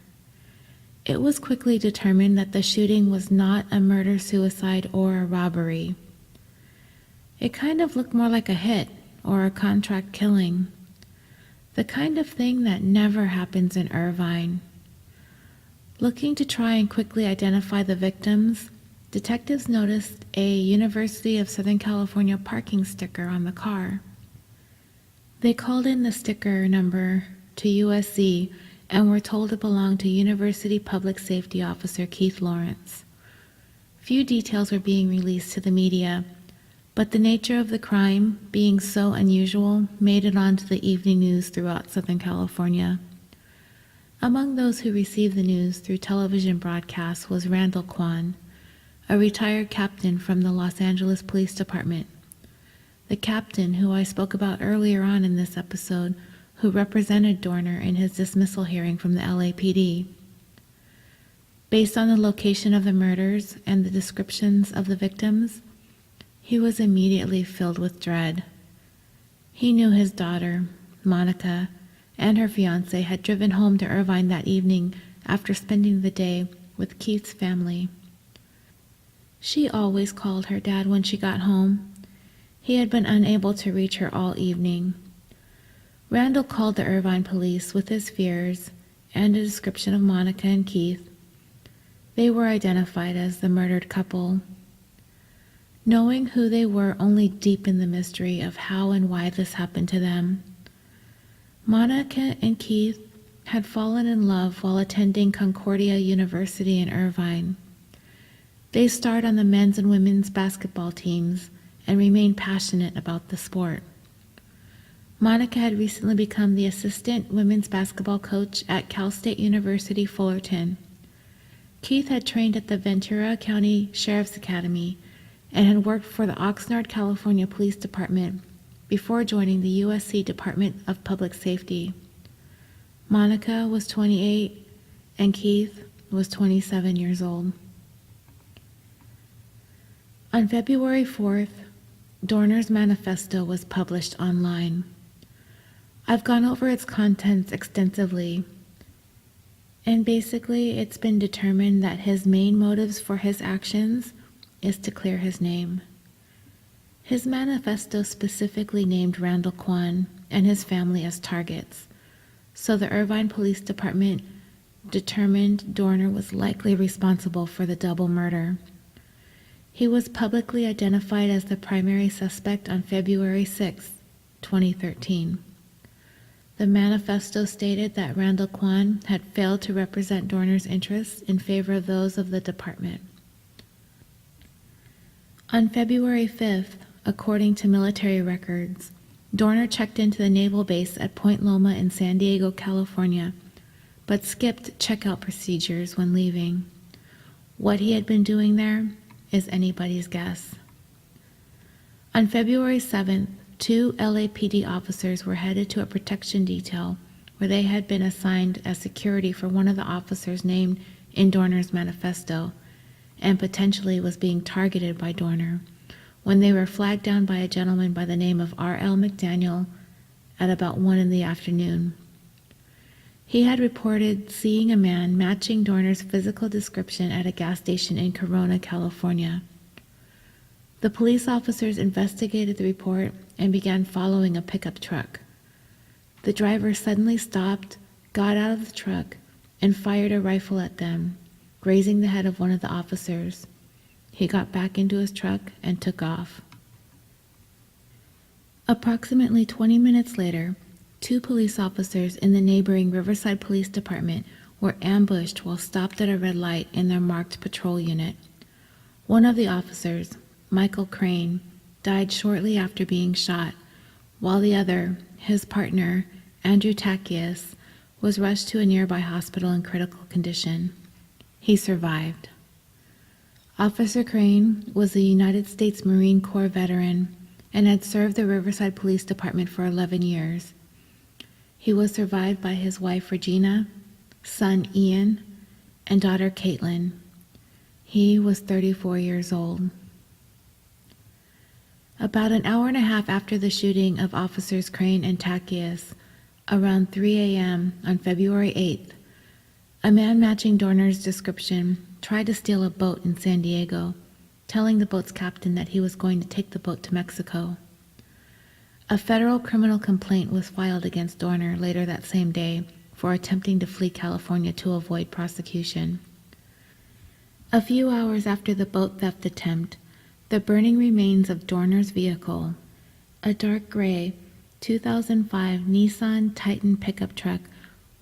It was quickly determined that the shooting was not a murder-suicide or a robbery. It kind of looked more like a hit or a contract killing, the kind of thing that never happens in Irvine. Looking to try and quickly identify the victims, detectives noticed a University of Southern California parking sticker on the car. They called in the sticker number to USC and were told it belonged to University Public Safety Officer Keith Lawrence. Few details were being released to the media, but the nature of the crime, being so unusual, made it onto the evening news throughout Southern California. Among those who received the news through television broadcasts was Randall Kwan, a retired captain from the Los Angeles Police Department. The captain who I spoke about earlier on in this episode, who represented Dorner in his dismissal hearing from the LAPD. Based on the location of the murders and the descriptions of the victims, he was immediately filled with dread. He knew his daughter, Monica, and her fiancé had driven home to Irvine that evening after spending the day with Keith's family. She always called her dad when she got home. He had been unable to reach her all evening. Randall called the Irvine police with his fears and a description of Monica and Keith. They were identified as the murdered couple. Knowing who they were only deepened the mystery of how and why this happened to them. Monica and Keith had fallen in love while attending Concordia University in Irvine. They starred on the men's and women's basketball teams and remained passionate about the sport. Monica had recently become the assistant women's basketball coach at Cal State University Fullerton. Keith had trained at the Ventura County Sheriff's Academy and had worked for the Oxnard, California Police Department before joining the USC Department of Public Safety. Monica was 28 and Keith was 27 years old. On February 4th, Dorner's manifesto was published online. I've gone over its contents extensively, and basically it's been determined that his main motives for his actions is to clear his name. His manifesto specifically named Randall Kwan and his family as targets, so the Irvine Police Department determined Dorner was likely responsible for the double murder. He was publicly identified as the primary suspect on February 6, 2013. The manifesto stated that Randall Kwan had failed to represent Dorner's interests in favor of those of the department. On February 5th, according to military records, Dorner checked into the naval base at Point Loma in San Diego, California, but skipped checkout procedures when leaving. What he had been doing there is anybody's guess. On February 7th, 2 LAPD officers were headed to a protection detail where they had been assigned as security for one of the officers named in Dorner's manifesto and potentially was being targeted by Dorner when they were flagged down by a gentleman by the name of R.L. McDaniel at about 1 in the afternoon. He had reported seeing a man matching Dorner's physical description at a gas station in Corona, California. The police officers investigated the report and began following a pickup truck. The driver suddenly stopped, got out of the truck, and fired a rifle at them, grazing the head of one of the officers. He got back into his truck and took off. Approximately 20 minutes later, 2 police officers in the neighboring Riverside Police Department were ambushed while stopped at a red light in their marked patrol unit. One of the officers, Michael Crane, died shortly after being shot, while the other, his partner, Andrew Takias, was rushed to a nearby hospital in critical condition. He survived. Officer Crane was a United States Marine Corps veteran and had served the Riverside Police Department for 11 years. He was survived by his wife Regina, son Ian, and daughter Caitlin. He was 34 years old. About an hour and a half after the shooting of Officers Crane and Takias, around 3 a.m. on February 8th, a man matching Dorner's description tried to steal a boat in San Diego, telling the boat's captain that he was going to take the boat to Mexico. A federal criminal complaint was filed against Dorner later that same day for attempting to flee California to avoid prosecution. A few hours after the boat theft attempt, the burning remains of Dorner's vehicle, a dark gray 2005 Nissan Titan pickup truck,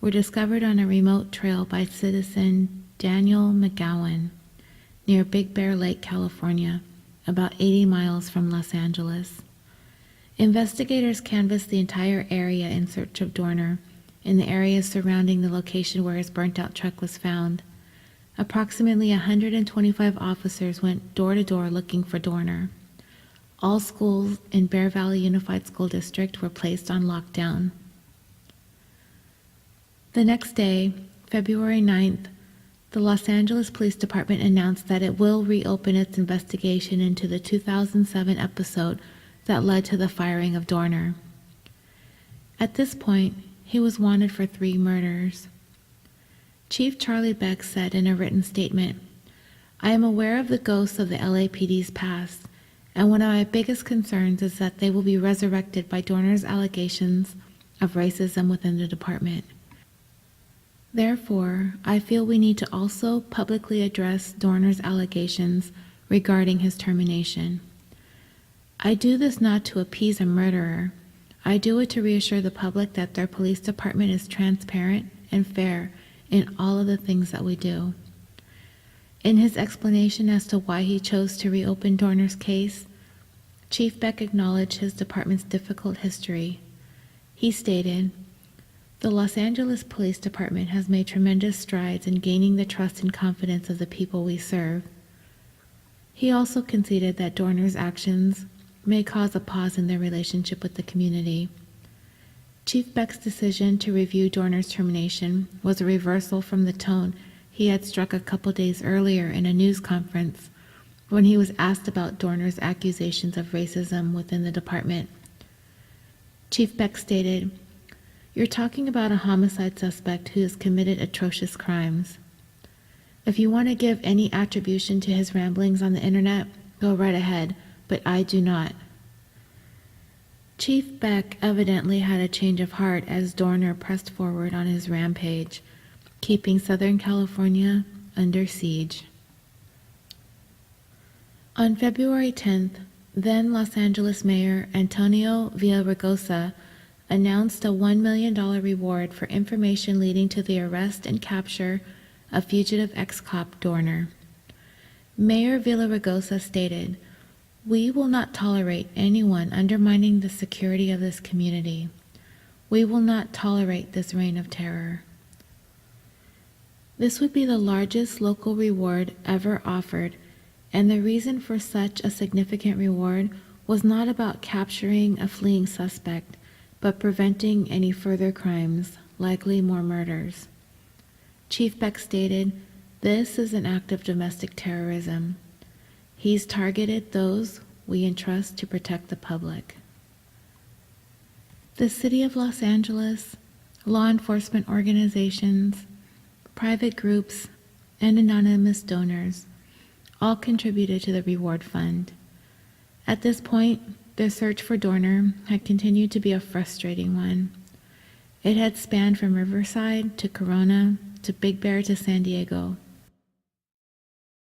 were discovered on a remote trail by citizen Daniel McGowan near Big Bear Lake, California, about 80 miles from Los Angeles. Investigators canvassed the entire area in search of Dorner in the areas surrounding the location where his burnt-out truck was found. Approximately 125 officers went door to door looking for Dorner. All schools in Bear Valley Unified School District were placed on lockdown. The next day, February 9th, the Los Angeles Police Department announced that it will reopen its investigation into the 2007 episode that led to the firing of Dorner. At this point, he was wanted for 3 murders. Chief Charlie Beck said in a written statement, "I am aware of the ghosts of the LAPD's past, and one of my biggest concerns is that they will be resurrected by Dorner's allegations of racism within the department. Therefore, I feel we need to also publicly address Dorner's allegations regarding his termination. I do this not to appease a murderer. I do it to reassure the public that their police department is transparent and fair in all of the things that we do." In his explanation as to why he chose to reopen Dorner's case, Chief Beck acknowledged his department's difficult history. He stated, "The Los Angeles Police Department has made tremendous strides in gaining the trust and confidence of the people we serve." He also conceded that Dorner's actions may cause a pause in their relationship with the community. Chief Beck's decision to review Dorner's termination was a reversal from the tone he had struck a couple days earlier in a news conference when he was asked about Dorner's accusations of racism within the department. Chief Beck stated, "You're talking about a homicide suspect who has committed atrocious crimes. If you want to give any attribution to his ramblings on the internet, go right ahead, but I do not." Chief Beck evidently had a change of heart as Dorner pressed forward on his rampage, keeping Southern California under siege. On February 10th, then Los Angeles Mayor Antonio Villaraigosa announced a $1 million reward for information leading to the arrest and capture of fugitive ex-cop Dorner. Mayor Villaraigosa stated, "We will not tolerate anyone undermining the security of this community. We will not tolerate this reign of terror." This would be the largest local reward ever offered, and the reason for such a significant reward was not about capturing a fleeing suspect, but preventing any further crimes, likely more murders. Chief Beck stated, "This is an act of domestic terrorism. He's targeted those we entrust to protect the public." The City of Los Angeles, law enforcement organizations, private groups, and anonymous donors all contributed to the reward fund. At this point, the search for Dorner had continued to be a frustrating one. It had spanned from Riverside to Corona to Big Bear to San Diego.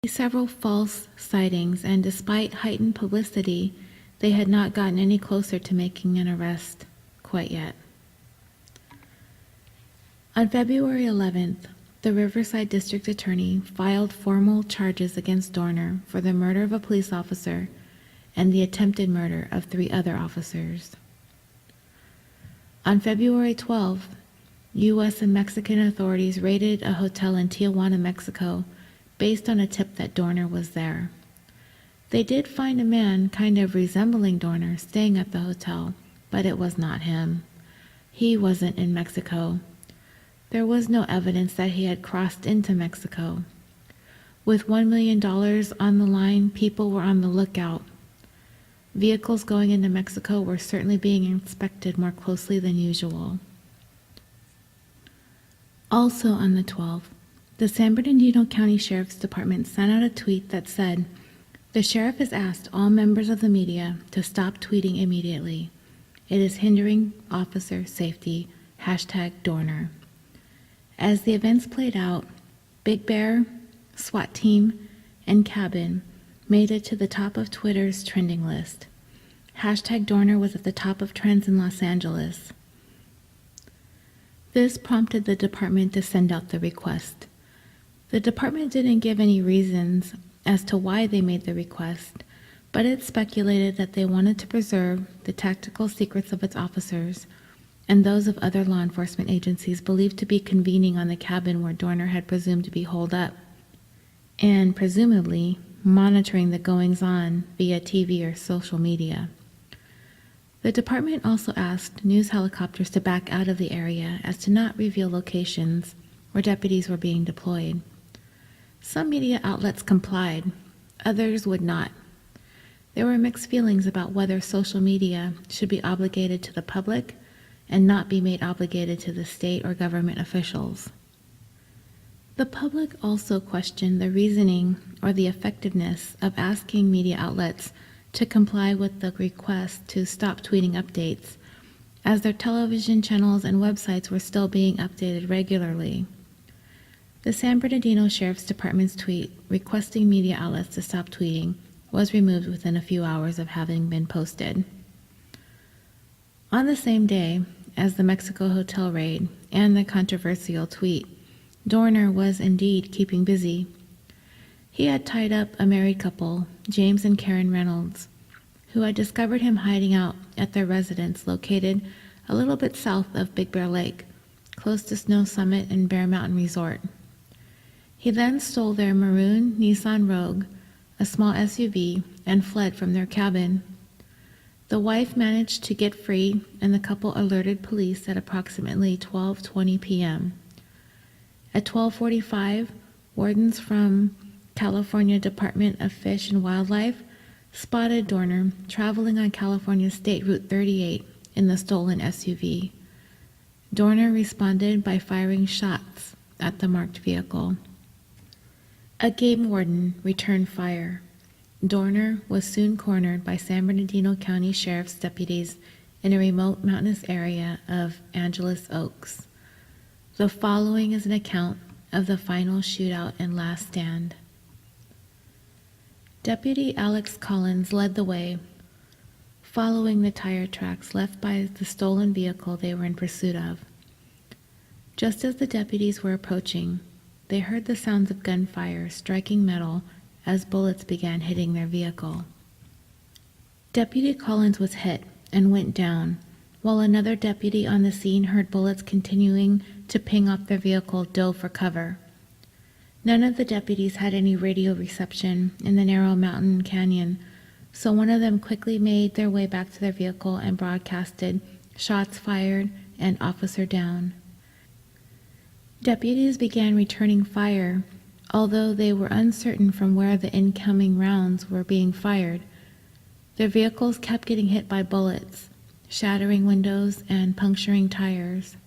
Several false sightings, and despite heightened publicity, they had not gotten any closer to making an arrest quite yet. On February 11th, the Riverside District Attorney filed formal charges against Dorner for the murder of a police officer and the attempted murder of 3 other officers. On February 12th, U.S. and Mexican authorities raided a hotel in Tijuana, Mexico, based on a tip that Dorner was there. They did find a man kind of resembling Dorner staying at the hotel, but it was not him. He wasn't in Mexico. There was no evidence that he had crossed into Mexico. With $1 million on the line, people were on the lookout. Vehicles going into Mexico were certainly being inspected more closely than usual. Also on the 12th, the San Bernardino County Sheriff's Department sent out a tweet that said, "The sheriff has asked all members of the media to stop tweeting immediately. It is hindering officer safety. #Dorner." As the events played out, Big Bear, SWAT team, and Cabin made it to the top of Twitter's trending list. #Dorner was at the top of trends in Los Angeles. This prompted the department to send out the request. The department didn't give any reasons as to why they made the request, but it speculated that they wanted to preserve the tactical secrets of its officers and those of other law enforcement agencies believed to be convening on the cabin where Dorner had presumed to be holed up, and presumably monitoring the goings-on via TV or social media. The department also asked news helicopters to back out of the area as to not reveal locations where deputies were being deployed. Some media outlets complied, others would not. There were mixed feelings about whether social media should be obligated to the public and not be made obligated to the state or government officials. The public also questioned the reasoning or the effectiveness of asking media outlets to comply with the request to stop tweeting updates, as their television channels and websites were still being updated regularly. The San Bernardino Sheriff's Department's tweet requesting media outlets to stop tweeting was removed within a few hours of having been posted. On the same day as the Mexico hotel raid and the controversial tweet, Dorner was indeed keeping busy. He had tied up a married couple, James and Karen Reynolds, who had discovered him hiding out at their residence located a little bit south of Big Bear Lake, close to Snow Summit and Bear Mountain Resort. He then stole their maroon Nissan Rogue, a small SUV, and fled from their cabin. The wife managed to get free, and the couple alerted police at approximately 12:20 p.m. At 12:45, wardens from California Department of Fish and Wildlife spotted Dorner traveling on California State Route 38 in the stolen SUV. Dorner responded by firing shots at the marked vehicle. A game warden returned fire. Dorner was soon cornered by San Bernardino County Sheriff's deputies in a remote mountainous area of Angeles Oaks. The following is an account of the final shootout and last stand. Deputy Alex Collins led the way, following the tire tracks left by the stolen vehicle they were in pursuit of. Just as the deputies were approaching, they heard the sounds of gunfire striking metal as bullets began hitting their vehicle. Deputy Collins was hit and went down, while another deputy on the scene heard bullets continuing to ping off their vehicle dove for cover. None of the deputies had any radio reception in the narrow mountain canyon, so one of them quickly made their way back to their vehicle and broadcasted, "Shots fired and officer down." Deputies began returning fire, although they were uncertain from where the incoming rounds were being fired. Their vehicles kept getting hit by bullets, shattering windows and puncturing tires.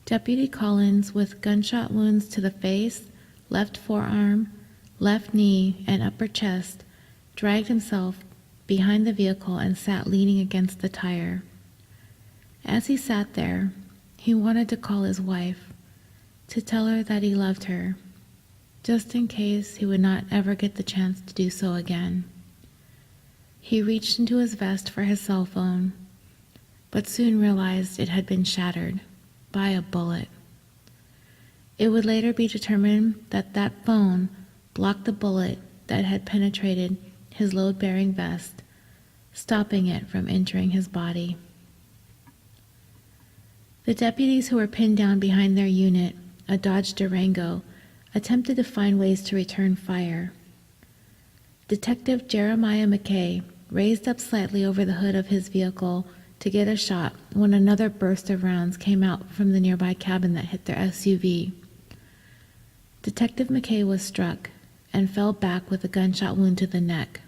Deputy Collins, with gunshot wounds to the face, left forearm, left knee, and upper chest, dragged himself behind the vehicle and sat leaning against the tire. As he sat there, he wanted to call his wife, to tell her that he loved her, just in case he would not ever get the chance to do so again. He reached into his vest for his cell phone, but soon realized it had been shattered by a bullet. It would later be determined that that phone blocked the bullet that had penetrated his load-bearing vest, stopping it from entering his body. The deputies who were pinned down behind their unit, a Dodge Durango, attempted to find ways to return fire. Detective Jeremiah McKay raised up slightly over the hood of his vehicle to get a shot when another burst of rounds came out from the nearby cabin that hit their SUV. Detective McKay was struck and fell back with a gunshot wound to the neck.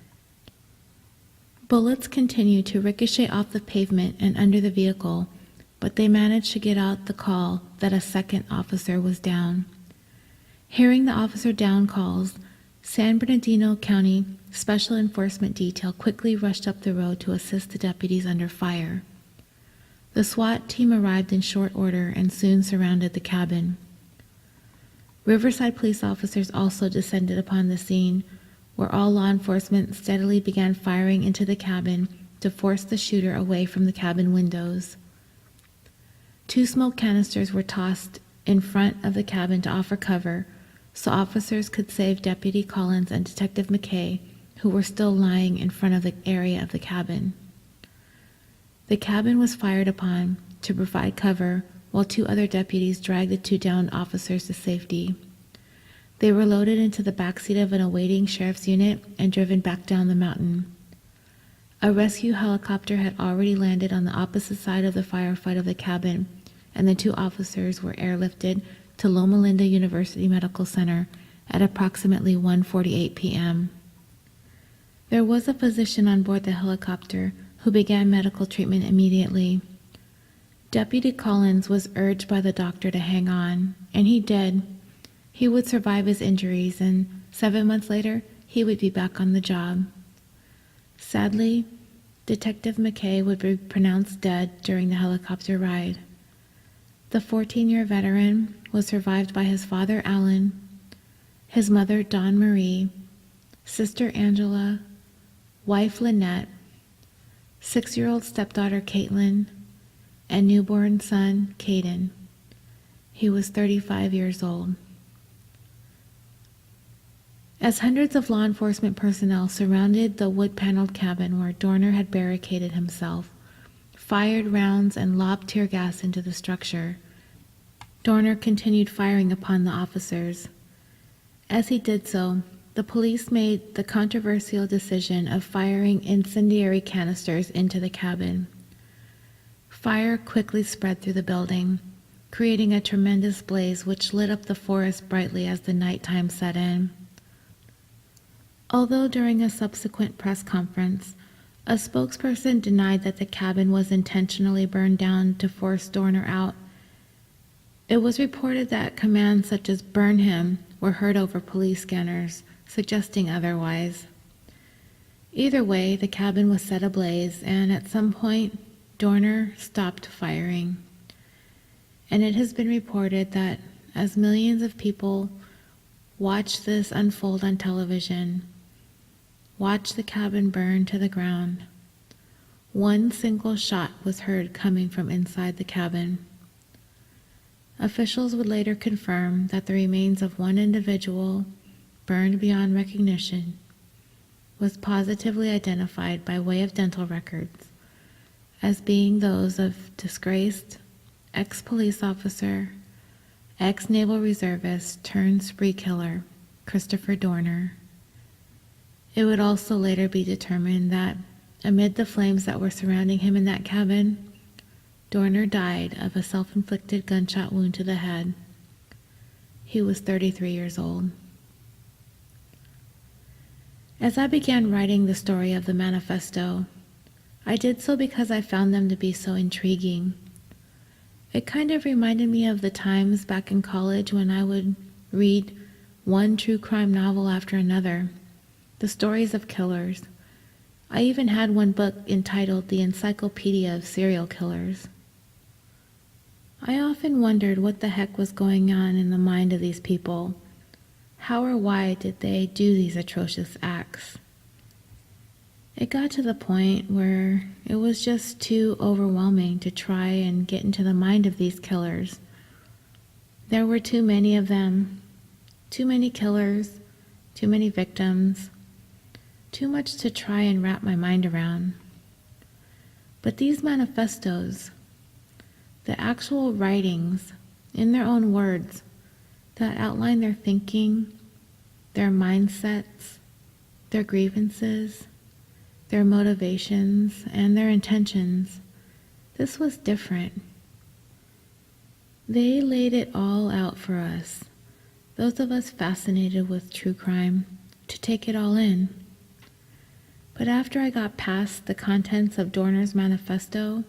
Bullets continued to ricochet off the pavement and under the vehicle, but they managed to get out the call that a second officer was down. Hearing the officer down calls, San Bernardino County Special Enforcement Detail quickly rushed up the road to assist the deputies under fire. The SWAT team arrived in short order and soon surrounded the cabin. Riverside police officers also descended upon the scene, where all law enforcement steadily began firing into the cabin to force the shooter away from the cabin windows. 2 smoke canisters were tossed in front of the cabin to offer cover, so officers could save Deputy Collins and Detective McKay, who were still lying in front of the area of the cabin. The cabin was fired upon to provide cover, while 2 other deputies dragged the 2 downed officers to safety. They were loaded into the backseat of an awaiting sheriff's unit and driven back down the mountain. A rescue helicopter had already landed on the opposite side of the firefight of the cabin, and the 2 officers were airlifted to Loma Linda University Medical Center at approximately 1:48 p.m. There was a physician on board the helicopter who began medical treatment immediately. Deputy Collins was urged by the doctor to hang on, and he did. He would survive his injuries, and 7 months later, he would be back on the job. Sadly, Detective McKay would be pronounced dead during the helicopter ride. The 14-year veteran was survived by his father, Alan, his mother, Dawn Marie, sister, Angela, wife, Lynette, 6-year-old stepdaughter, Caitlin, and newborn son, Caden. He was 35 years old. As hundreds of law enforcement personnel surrounded the wood-paneled cabin where Dorner had barricaded himself, fired rounds and lobbed tear gas into the structure, Dorner continued firing upon the officers. As he did so, the police made the controversial decision of firing incendiary canisters into the cabin. Fire quickly spread through the building, creating a tremendous blaze which lit up the forest brightly as the nighttime set in. Although during a subsequent press conference, a spokesperson denied that the cabin was intentionally burned down to force Dorner out, it was reported that commands such as "burn him" were heard over police scanners, suggesting otherwise. Either way, the cabin was set ablaze, and at some point, Dorner stopped firing. And it has been reported that as millions of people watched this unfold on television, watched the cabin burn to the ground, one single shot was heard coming from inside the cabin. Officials would later confirm that the remains of one individual, burned beyond recognition, was positively identified by way of dental records as being those of disgraced ex-police officer, ex-naval reservist turned spree killer, Christopher Dorner. It would also later be determined that amid the flames that were surrounding him in that cabin, Dorner died of a self-inflicted gunshot wound to the head. He was 33 years old. As I began writing the story of the manifesto, I did so because I found them to be so intriguing. It kind of reminded me of the times back in college when I would read one true crime novel after another, the stories of killers. I even had one book entitled The Encyclopedia of Serial Killers. I often wondered what the heck was going on in the mind of these people. How or why did they do these atrocious acts? It got to the point where it was just too overwhelming to try and get into the mind of these killers. There were too many of them, too many killers, too many victims, too much to try and wrap my mind around. But these manifestos, the actual writings in their own words that outline their thinking, their mindsets, their grievances, their motivations, and their intentions, this was different. They laid it all out for us, those of us fascinated with true crime, to take it all in. But after I got past the contents of Dorner's manifesto,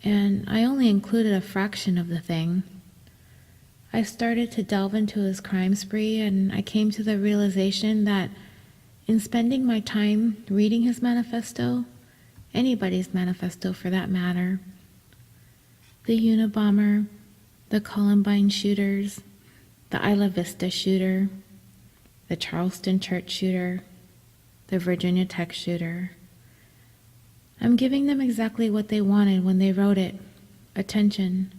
and I only included a fraction of the thing, I started to delve into his crime spree, and I came to the realization that in spending my time reading his manifesto, anybody's manifesto for that matter, the Unabomber, the Columbine shooters, the Isla Vista shooter, the Charleston church shooter, the Virginia Tech shooter, I'm giving them exactly what they wanted when they wrote it: attention.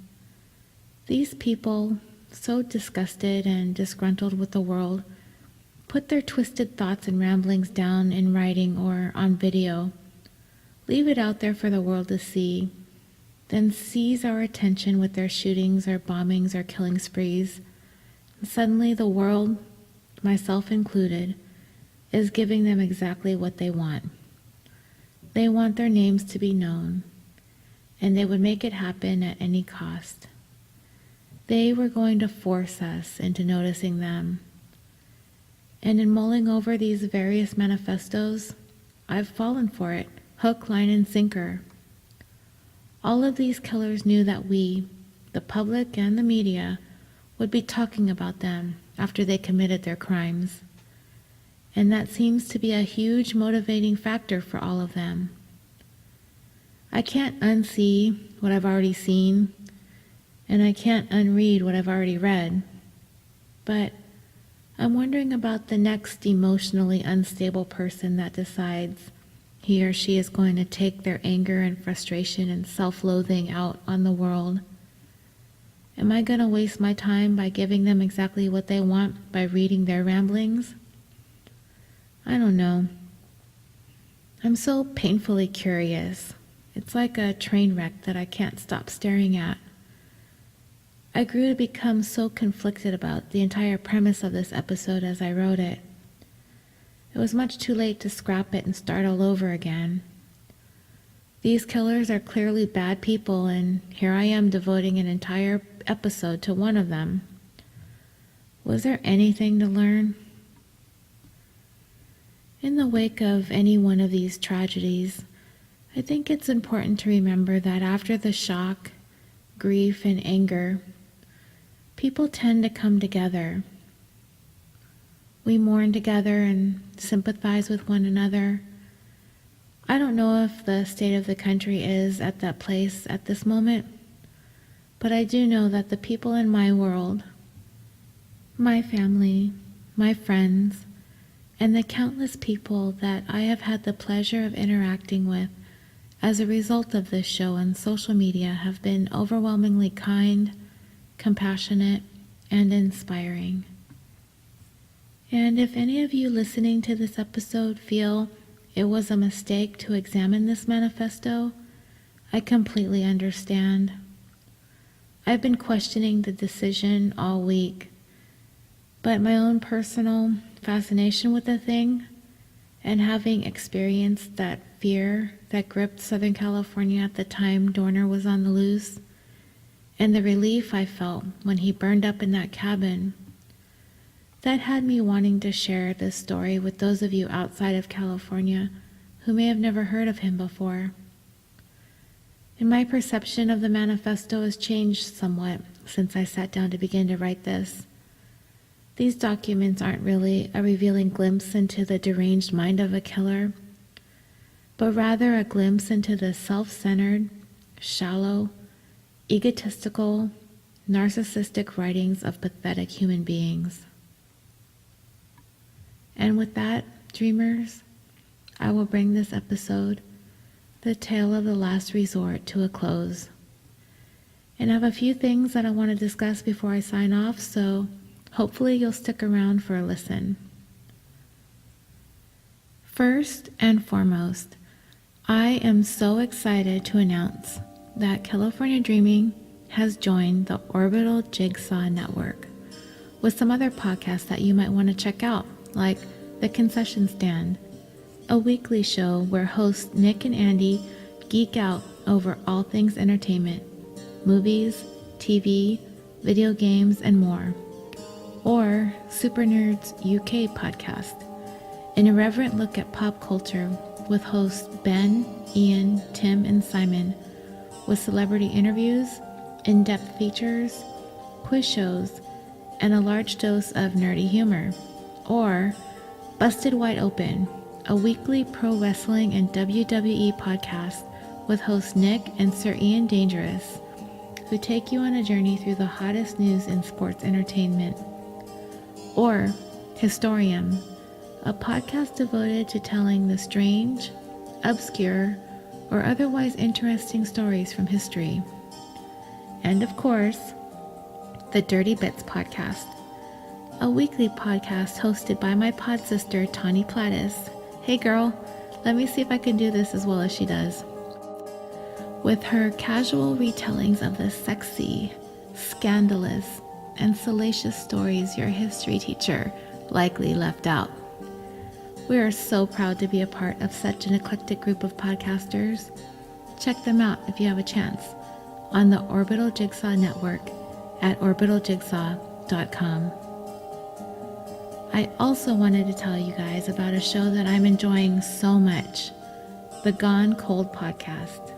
These people, so disgusted and disgruntled with the world, put their twisted thoughts and ramblings down in writing or on video, leave it out there for the world to see, then seize our attention with their shootings or bombings or killing sprees. And suddenly the world, myself included, is giving them exactly what they want. They want their names to be known, and they would make it happen at any cost. They were going to force us into noticing them. And in mulling over these various manifestos, I've fallen for it, hook, line, and sinker. All of these killers knew that we, the public and the media, would be talking about them after they committed their crimes. And that seems to be a huge motivating factor for all of them. I can't unsee what I've already seen, and I can't unread what I've already read, but I'm wondering about the next emotionally unstable person that decides he or she is going to take their anger and frustration and self-loathing out on the world. Am I going to waste my time by giving them exactly what they want by reading their ramblings? I don't know. I'm so painfully curious. It's like a train wreck that I can't stop staring at. I grew to become so conflicted about the entire premise of this episode as I wrote it. It was much too late to scrap it and start all over again. These killers are clearly bad people, and here I am devoting an entire episode to one of them. Was there anything to learn? In the wake of any one of these tragedies, I think it's important to remember that after the shock, grief, and anger, people tend to come together. We mourn together and sympathize with one another. I don't know if the state of the country is at that place at this moment, but I do know that the people in my world, my family, my friends, and the countless people that I have had the pleasure of interacting with as a result of this show on social media have been overwhelmingly kind, compassionate, and inspiring. And if any of you listening to this episode feel it was a mistake to examine this manifesto, I completely understand. I've been questioning the decision all week, but my own personal fascination with the thing, and having experienced that fear that gripped Southern California at the time Dorner was on the loose, and the relief I felt when he burned up in that cabin, that had me wanting to share this story with those of you outside of California who may have never heard of him before. And my perception of the manifesto has changed somewhat since I sat down to begin to write this. These documents aren't really a revealing glimpse into the deranged mind of a killer, but rather a glimpse into the self-centered, shallow, egotistical, narcissistic writings of pathetic human beings. And with that, dreamers, I will bring this episode, The Tale of the Last Resort, to a close. And I have a few things that I want to discuss before I sign off, so hopefully you'll stick around for a listen. First and foremost, I am so excited to announce that California Dreaming has joined the Orbital Jigsaw Network with some other podcasts that you might want to check out, like The Concession Stand, a weekly show where hosts Nick and Andy geek out over all things entertainment, movies, TV, video games, and more, or Super Nerds UK podcast, an irreverent look at pop culture with hosts Ben, Ian, Tim, and Simon, with celebrity interviews, in-depth features, quiz shows, and a large dose of nerdy humor. Or Busted Wide Open, a weekly pro wrestling and WWE podcast with host Nick and Sir Ian Dangerous, who take you on a journey through the hottest news in sports entertainment. Or Historium, a podcast devoted to telling the strange, obscure, or otherwise interesting stories from history. And of course, the Dirty Bits podcast, a weekly podcast hosted by my pod sister, Tawny Plattis. Hey girl, let me see if I can do this as well as she does. With her casual retellings of the sexy, scandalous, and salacious stories your history teacher likely left out. We are so proud to be a part of such an eclectic group of podcasters. Check them out if you have a chance on the Orbital Jigsaw Network at orbitaljigsaw.com. I also wanted to tell you guys about a show that I'm enjoying so much, the Gone Cold podcast.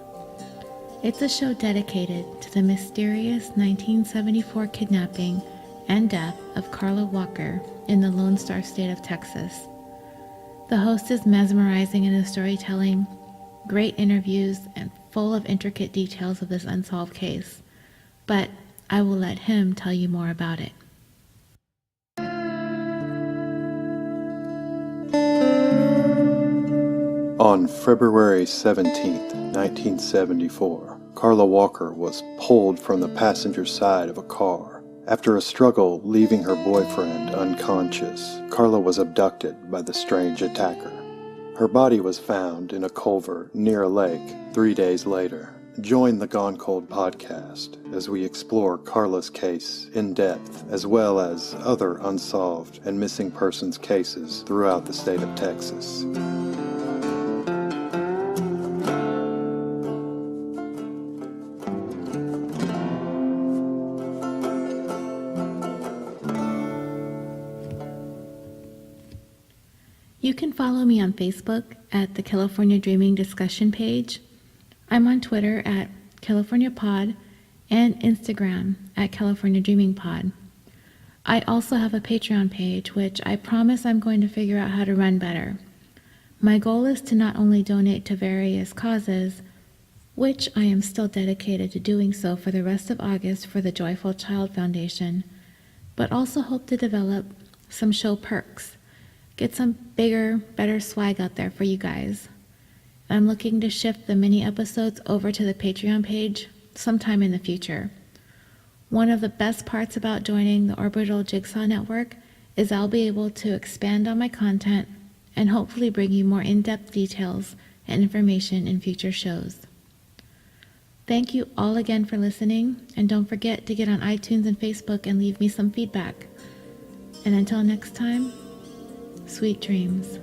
It's a show dedicated to the mysterious 1974 kidnapping and death of Carla Walker in the Lone Star State of Texas. The host is mesmerizing in his storytelling, great interviews, and full of intricate details of this unsolved case. But I will let him tell you more about it. On February 17, 1974, Carla Walker was pulled from the passenger side of a car. After a struggle leaving her boyfriend unconscious, Carla was abducted by the strange attacker. Her body was found in a culvert near a lake 3 days later. Join the Gone Cold podcast as we explore Carla's case in depth, as well as other unsolved and missing persons cases throughout the state of Texas. You can follow me on Facebook at the California Dreaming discussion page. I'm on Twitter at California Pod and Instagram at California Dreaming Pod. I also have a Patreon page, which I promise I'm going to figure out how to run better. My goal is to not only donate to various causes, which I am still dedicated to doing so for the rest of August for the Joyful Child Foundation, but also hope to develop some show perks. Get some bigger, better swag out there for you guys. I'm looking to shift the mini episodes over to the Patreon page sometime in the future. One of the best parts about joining the Orbital Jigsaw Network is I'll be able to expand on my content and hopefully bring you more in-depth details and information in future shows. Thank you all again for listening, and don't forget to get on iTunes and Facebook and leave me some feedback. And until next time, sweet dreams.